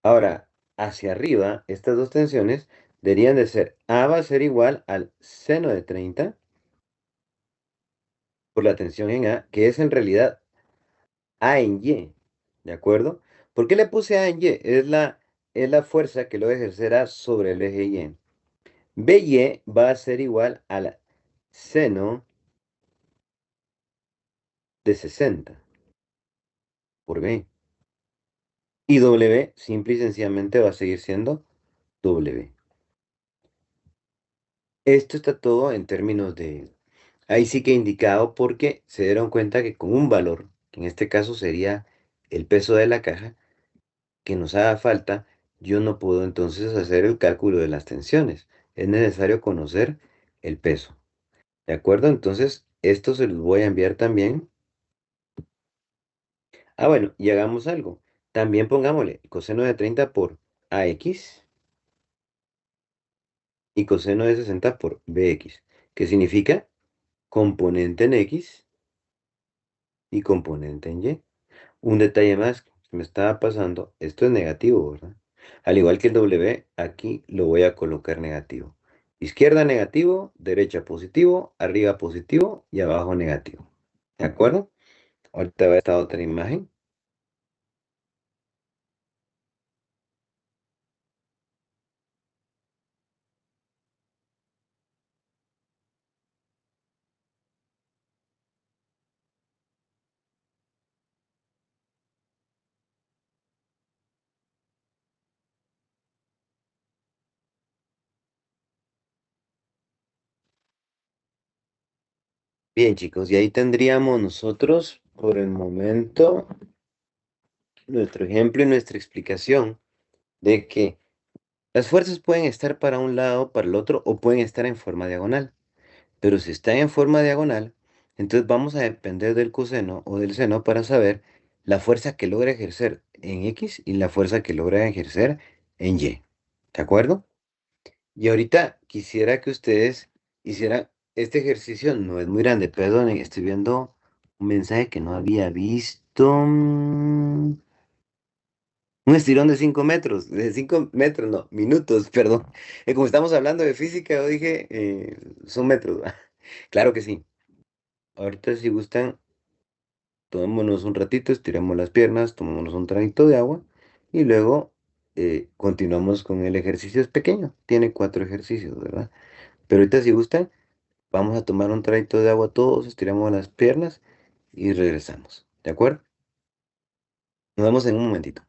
Ahora, hacia arriba, estas dos tensiones deberían de ser A va a ser igual al seno de 30 por la tensión en A, que es en realidad A en Y, ¿de acuerdo? ¿Por qué le puse A en Y? Es la fuerza que lo ejercerá sobre el eje Y. BY va a ser igual al seno de 60 por B. Y W simple y sencillamente va a seguir siendo W. Esto está todo en términos de Ahí sí que indicado porque se dieron cuenta que con un valor, que en este caso sería el peso de la caja, que nos haga falta, yo no puedo entonces hacer el cálculo de las tensiones. Es necesario conocer el peso. ¿De acuerdo? Entonces, esto se los voy a enviar también. Ah, bueno, y hagamos algo. También pongámosle coseno de 30 por AX y coseno de 60 por BX, que significa componente en X y componente en Y. Un detalle más que me estaba pasando, esto es negativo, ¿verdad? Al igual que el W, aquí lo voy a colocar negativo. Izquierda negativo, derecha positivo, arriba positivo y abajo negativo. ¿De acuerdo? Ahorita va esta otra imagen. Bien, chicos, y ahí tendríamos nosotros, por el momento, nuestro ejemplo y nuestra explicación de que las fuerzas pueden estar para un lado, para el otro, o pueden estar en forma diagonal. Pero si está en forma diagonal, entonces vamos a depender del coseno o del seno para saber la fuerza que logra ejercer en X y la fuerza que logra ejercer en Y. ¿De acuerdo? Y ahorita quisiera que ustedes hicieran este ejercicio, no es muy grande, perdonen, estoy viendo un mensaje que no había visto. Un estirón de 5 metros, de 5 metros, no, minutos, perdón. Como estamos hablando de física, yo dije, son metros. ¿Va? Claro que sí. Ahorita si gustan, tomémonos un ratito, estiramos las piernas, tomémonos un traguito de agua y luego continuamos con el ejercicio. Es pequeño, tiene 4 ejercicios, ¿verdad? Pero ahorita si gustan, vamos a tomar un traguito de agua todos, estiramos las piernas y regresamos. ¿De acuerdo? Nos vemos en un momentito.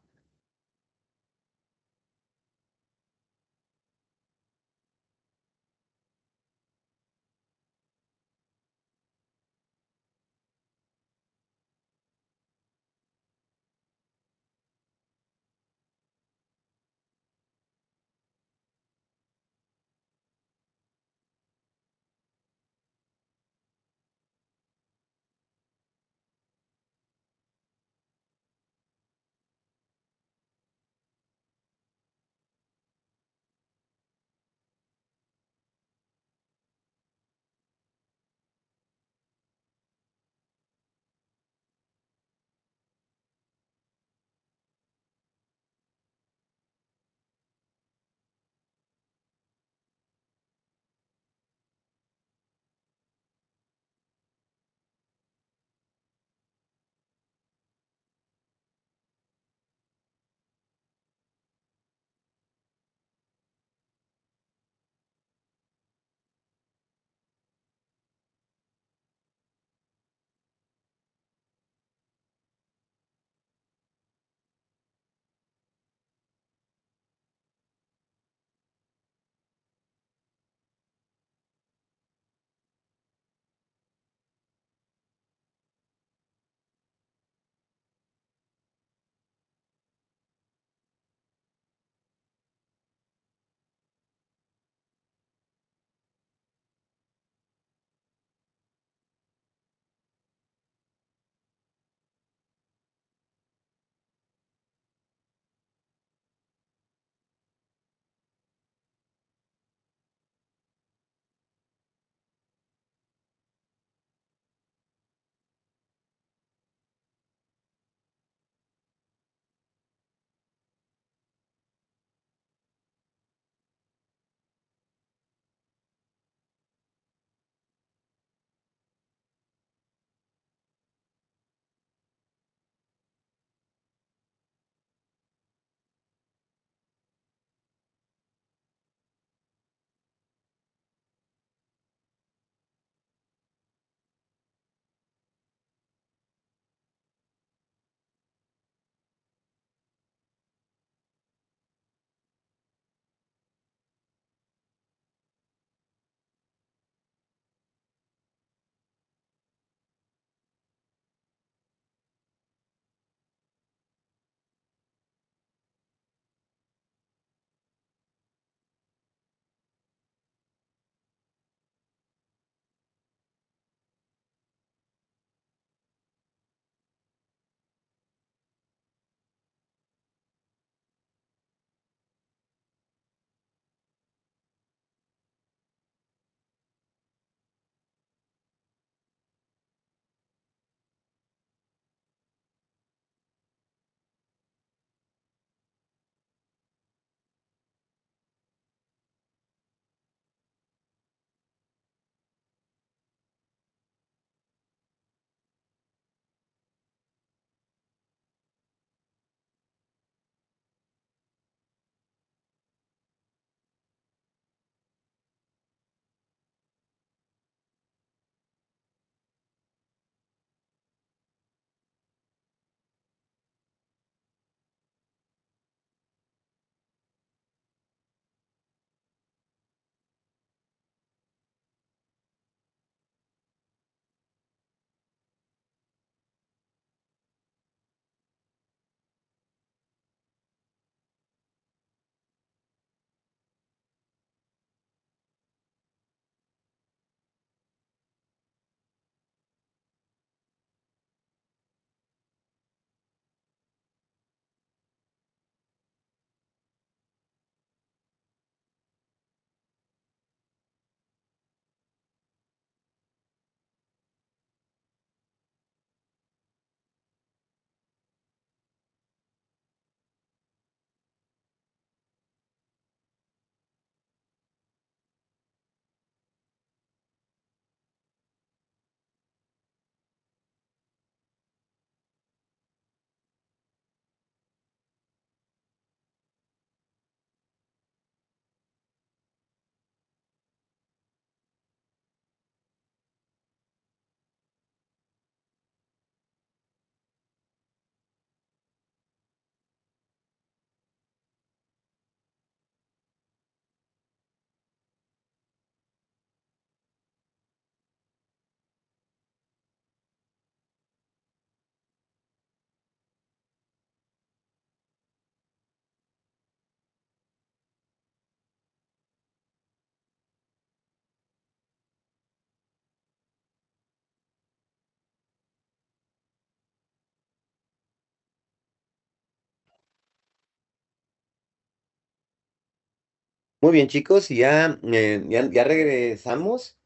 Muy bien, chicos, y ya regresamos.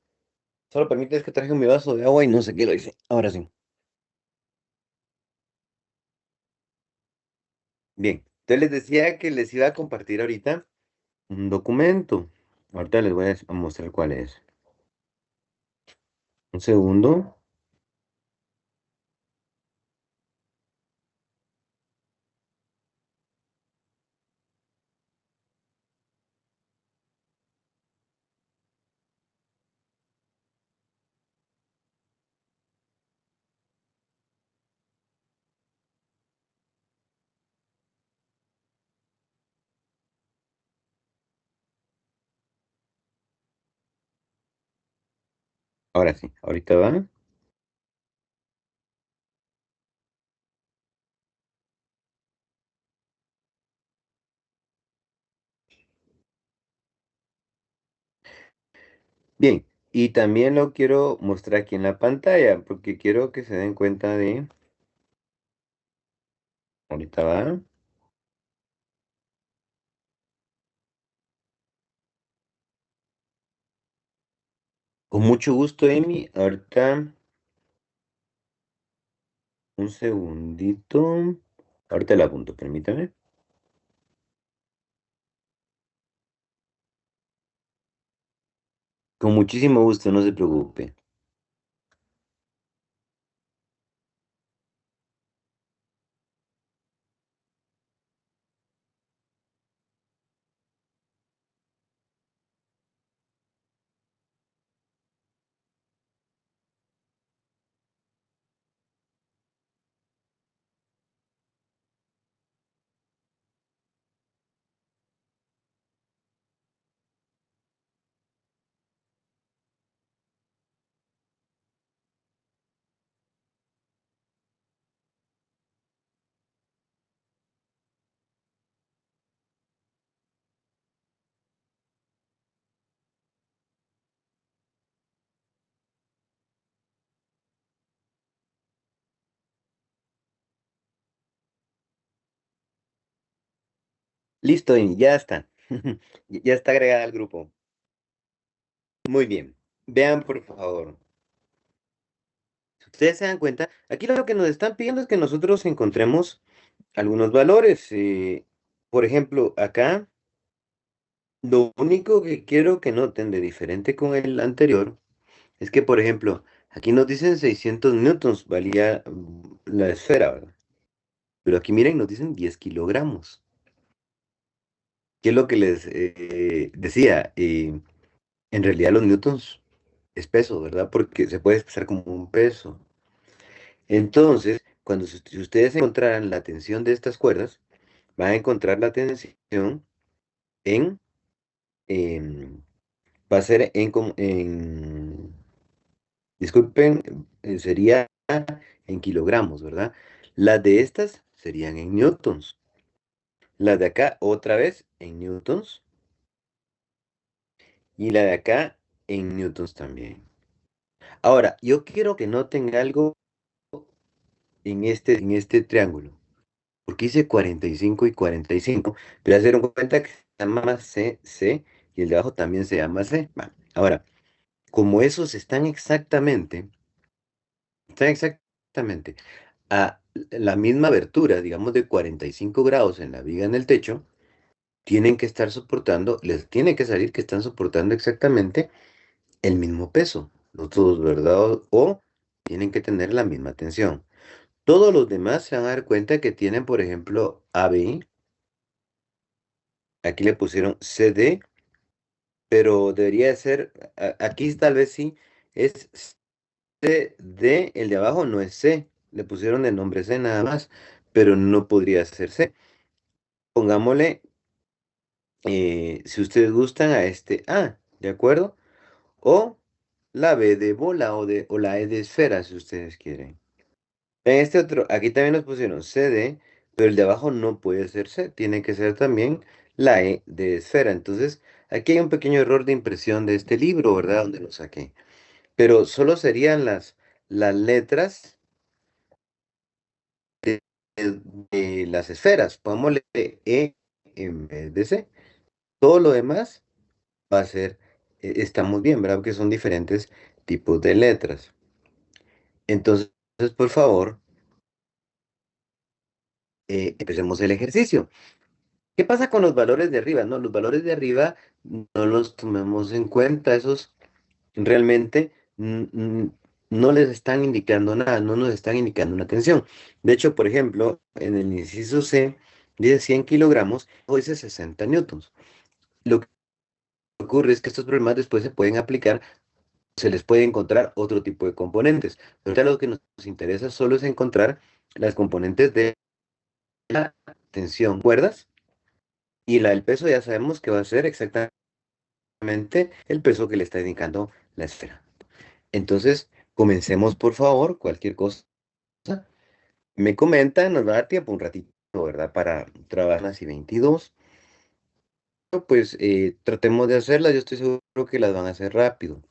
Solo permites que traje mi vaso de agua y no sé qué lo hice. Ahora sí. Bien, entonces les decía que les iba a compartir ahorita un documento. Ahorita les voy a mostrar cuál es. Un segundo. Ahora sí, ahorita va. Bien, y también lo quiero mostrar aquí en la pantalla porque quiero que se den cuenta de... Ahorita va. Con mucho gusto, Amy. Ahorita, un segundito. Ahorita la apunto, permítame. Con muchísimo gusto, no se preocupe. Listo, Amy, ya está. Ya está agregada al grupo. Muy bien. Vean, por favor. Si ustedes se dan cuenta, aquí lo que nos están pidiendo es que nosotros encontremos algunos valores. Por ejemplo, acá, lo único que quiero que noten de diferente con el anterior es que, por ejemplo, aquí nos dicen 600 newtons valía la esfera, ¿verdad? Pero aquí miren, nos dicen 10 kilogramos. ¿Qué es lo que les decía? En realidad los newtons es peso, ¿verdad? Porque se puede expresar como un peso. Entonces, si ustedes encontraran la tensión de estas cuerdas, van a encontrar la tensión en, em, va a ser disculpen, sería en kilogramos, ¿verdad? Las de estas serían en newtons. Las de acá, otra vez, en newtons. Y la de acá, en newtons también. Ahora, yo quiero que noten algo en este triángulo. Porque hice 45 y 45, pero ya se dieron cuenta que se llama C, C, y el de abajo también se llama C. Va. Ahora, como esos están exactamente a la misma abertura, digamos de 45 grados en la viga en el techo, tienen que estar soportando, les tiene que salir que están soportando exactamente el mismo peso, los dos, ¿verdad? O tienen que tener la misma tensión. Todos los demás se van a dar cuenta que tienen, por ejemplo, AB, aquí le pusieron CD, pero debería de ser, aquí tal vez sí, es CD, el de abajo no es C, le pusieron el nombre C nada más, pero no podría ser C. Pongámosle, si ustedes gustan, a este A, ¿de acuerdo? O la B de bola o la E de esfera, si ustedes quieren. En este otro, aquí también nos pusieron CD, pero el de abajo no puede ser C, tiene que ser también la E de esfera. Entonces, aquí hay un pequeño error de impresión de este libro, ¿verdad? Donde lo saqué. Pero solo serían las letras de, de las esferas. Pongámosle E en vez de C. Todo lo demás va a ser, está muy bien, ¿verdad? Porque son diferentes tipos de letras. Entonces, por favor, empecemos el ejercicio. ¿Qué pasa con los valores de arriba? No, los valores de arriba no los tomemos en cuenta, esos realmente no les están indicando nada, no nos están indicando una tensión. De hecho, por ejemplo, en el inciso C dice 100 kilogramos o dice 60 newtons. Lo que ocurre es que estos problemas después se pueden aplicar, se les puede encontrar otro tipo de componentes. Pero ahorita lo que nos interesa solo es encontrar las componentes de la tensión, ¿cuerdas? Y la del peso ya sabemos que va a ser exactamente el peso que le está indicando la esfera. Entonces, comencemos por favor, cualquier cosa. Me comentan, nos va a dar tiempo un ratito, ¿verdad? Para trabajar las y 22. Pues tratemos de hacerlas, yo estoy seguro que las van a hacer rápido.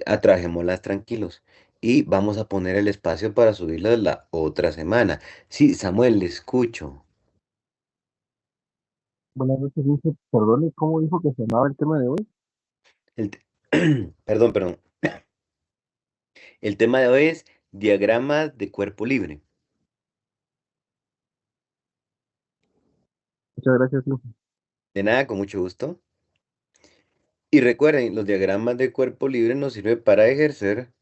Atrajémoslas tranquilos. Y vamos a poner el espacio para subirlas la otra semana. Sí, Samuel, le escucho. Buenas noches, dice, perdone, ¿cómo dijo que se llamaba el tema de hoy? El te- Perdón, perdón. El tema de hoy es diagramas de cuerpo libre. Muchas gracias, Luis. De nada, con mucho gusto. Y recuerden, los diagramas de cuerpo libre nos sirven para ejercer,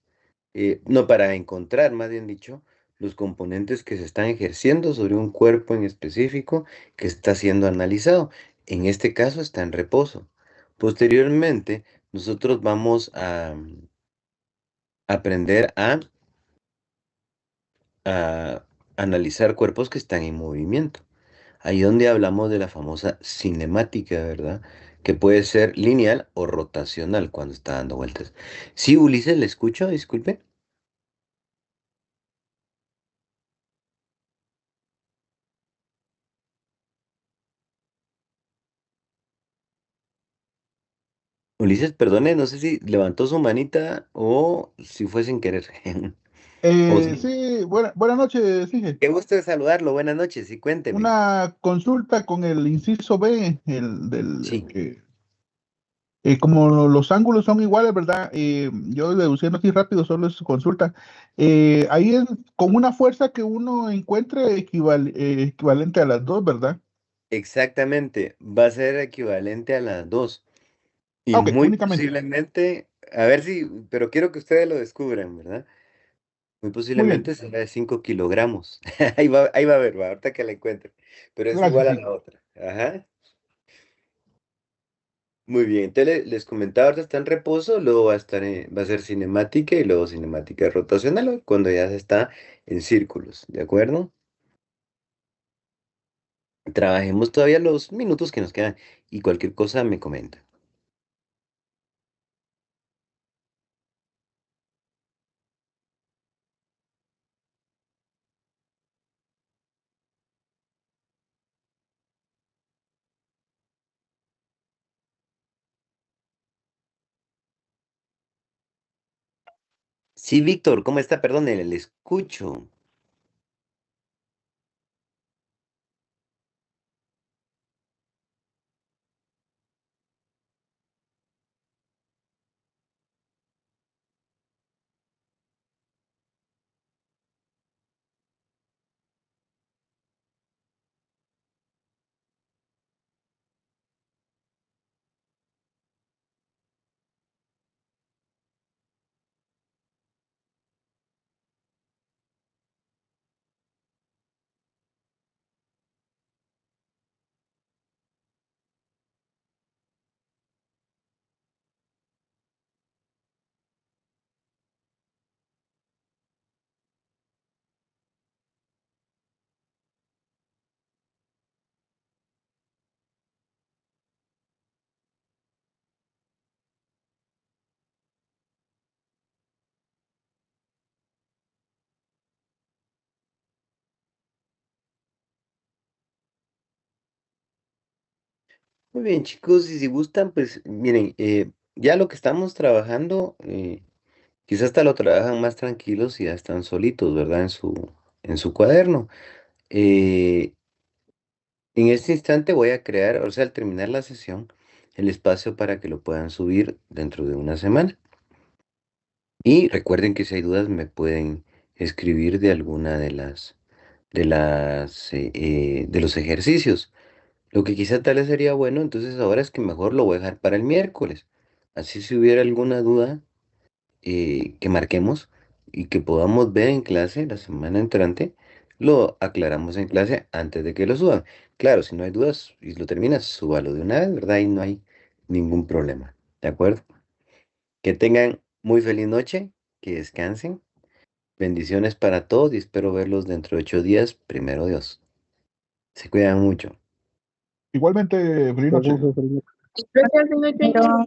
no, para encontrar, más bien dicho, los componentes que se están ejerciendo sobre un cuerpo en específico que está siendo analizado. En este caso está en reposo. Posteriormente, nosotros vamos a aprender a analizar cuerpos que están en movimiento. Ahí donde hablamos de la famosa cinemática, ¿verdad? Que puede ser lineal o rotacional cuando está dando vueltas. Sí, Ulises, le escucho, disculpe. Ulises, perdone, no sé si levantó su manita o si fue sin querer. O sí. Sí, buenas noches, Sige. Qué gusto de saludarlo. Buenas noches, sí, cuénteme. Una consulta con el inciso B, el del Sí, que, como los ángulos son iguales, ¿verdad? Yo deduciendo así rápido, solo es consulta. Ahí es con una fuerza que uno encuentre equivalente a las dos, ¿verdad? exactamente. Va a ser equivalente a las dos. Y Ah, ok, muy únicamente. posiblemente, a ver si, pero quiero que ustedes lo descubran, ¿verdad? Muy Muy posiblemente bien, será de 5 kilogramos. Ahí va a ver, va, ahorita que la encuentre. Pero es gracias, igual a sí. la otra. Ajá. Muy bien. Entonces les comentaba, ahorita está en reposo, luego va a estar va a ser cinemática y luego cinemática rotacional cuando ya se está en círculos, ¿de acuerdo? Trabajemos todavía los minutos que nos quedan y cualquier cosa me comenta. Sí, Víctor, ¿cómo está? Perdón, le escucho. Muy bien, chicos, y si gustan, pues miren, ya lo que estamos trabajando, quizás hasta lo trabajan más tranquilos y ya están solitos, ¿verdad? En su cuaderno. Eh, en este instante voy a crear, o sea, al terminar la sesión, el espacio para que lo puedan subir dentro de una semana. Y recuerden que si hay dudas me pueden escribir de alguna de los ejercicios. Lo que quizá tal vez sería bueno, entonces ahora es que mejor lo voy a dejar para el miércoles. Así si hubiera alguna duda, que marquemos y que podamos ver en clase la semana entrante, lo aclaramos en clase antes de que lo suban. Claro, si no hay dudas y lo terminas, súbalo de una vez, ¿verdad? Y no hay ningún problema. ¿De acuerdo? Que tengan muy feliz noche, que descansen. Bendiciones para todos y espero verlos dentro de 8 días, primero Dios. Se cuidan mucho. Igualmente, feliz noche. Gracias, Gracias, señor.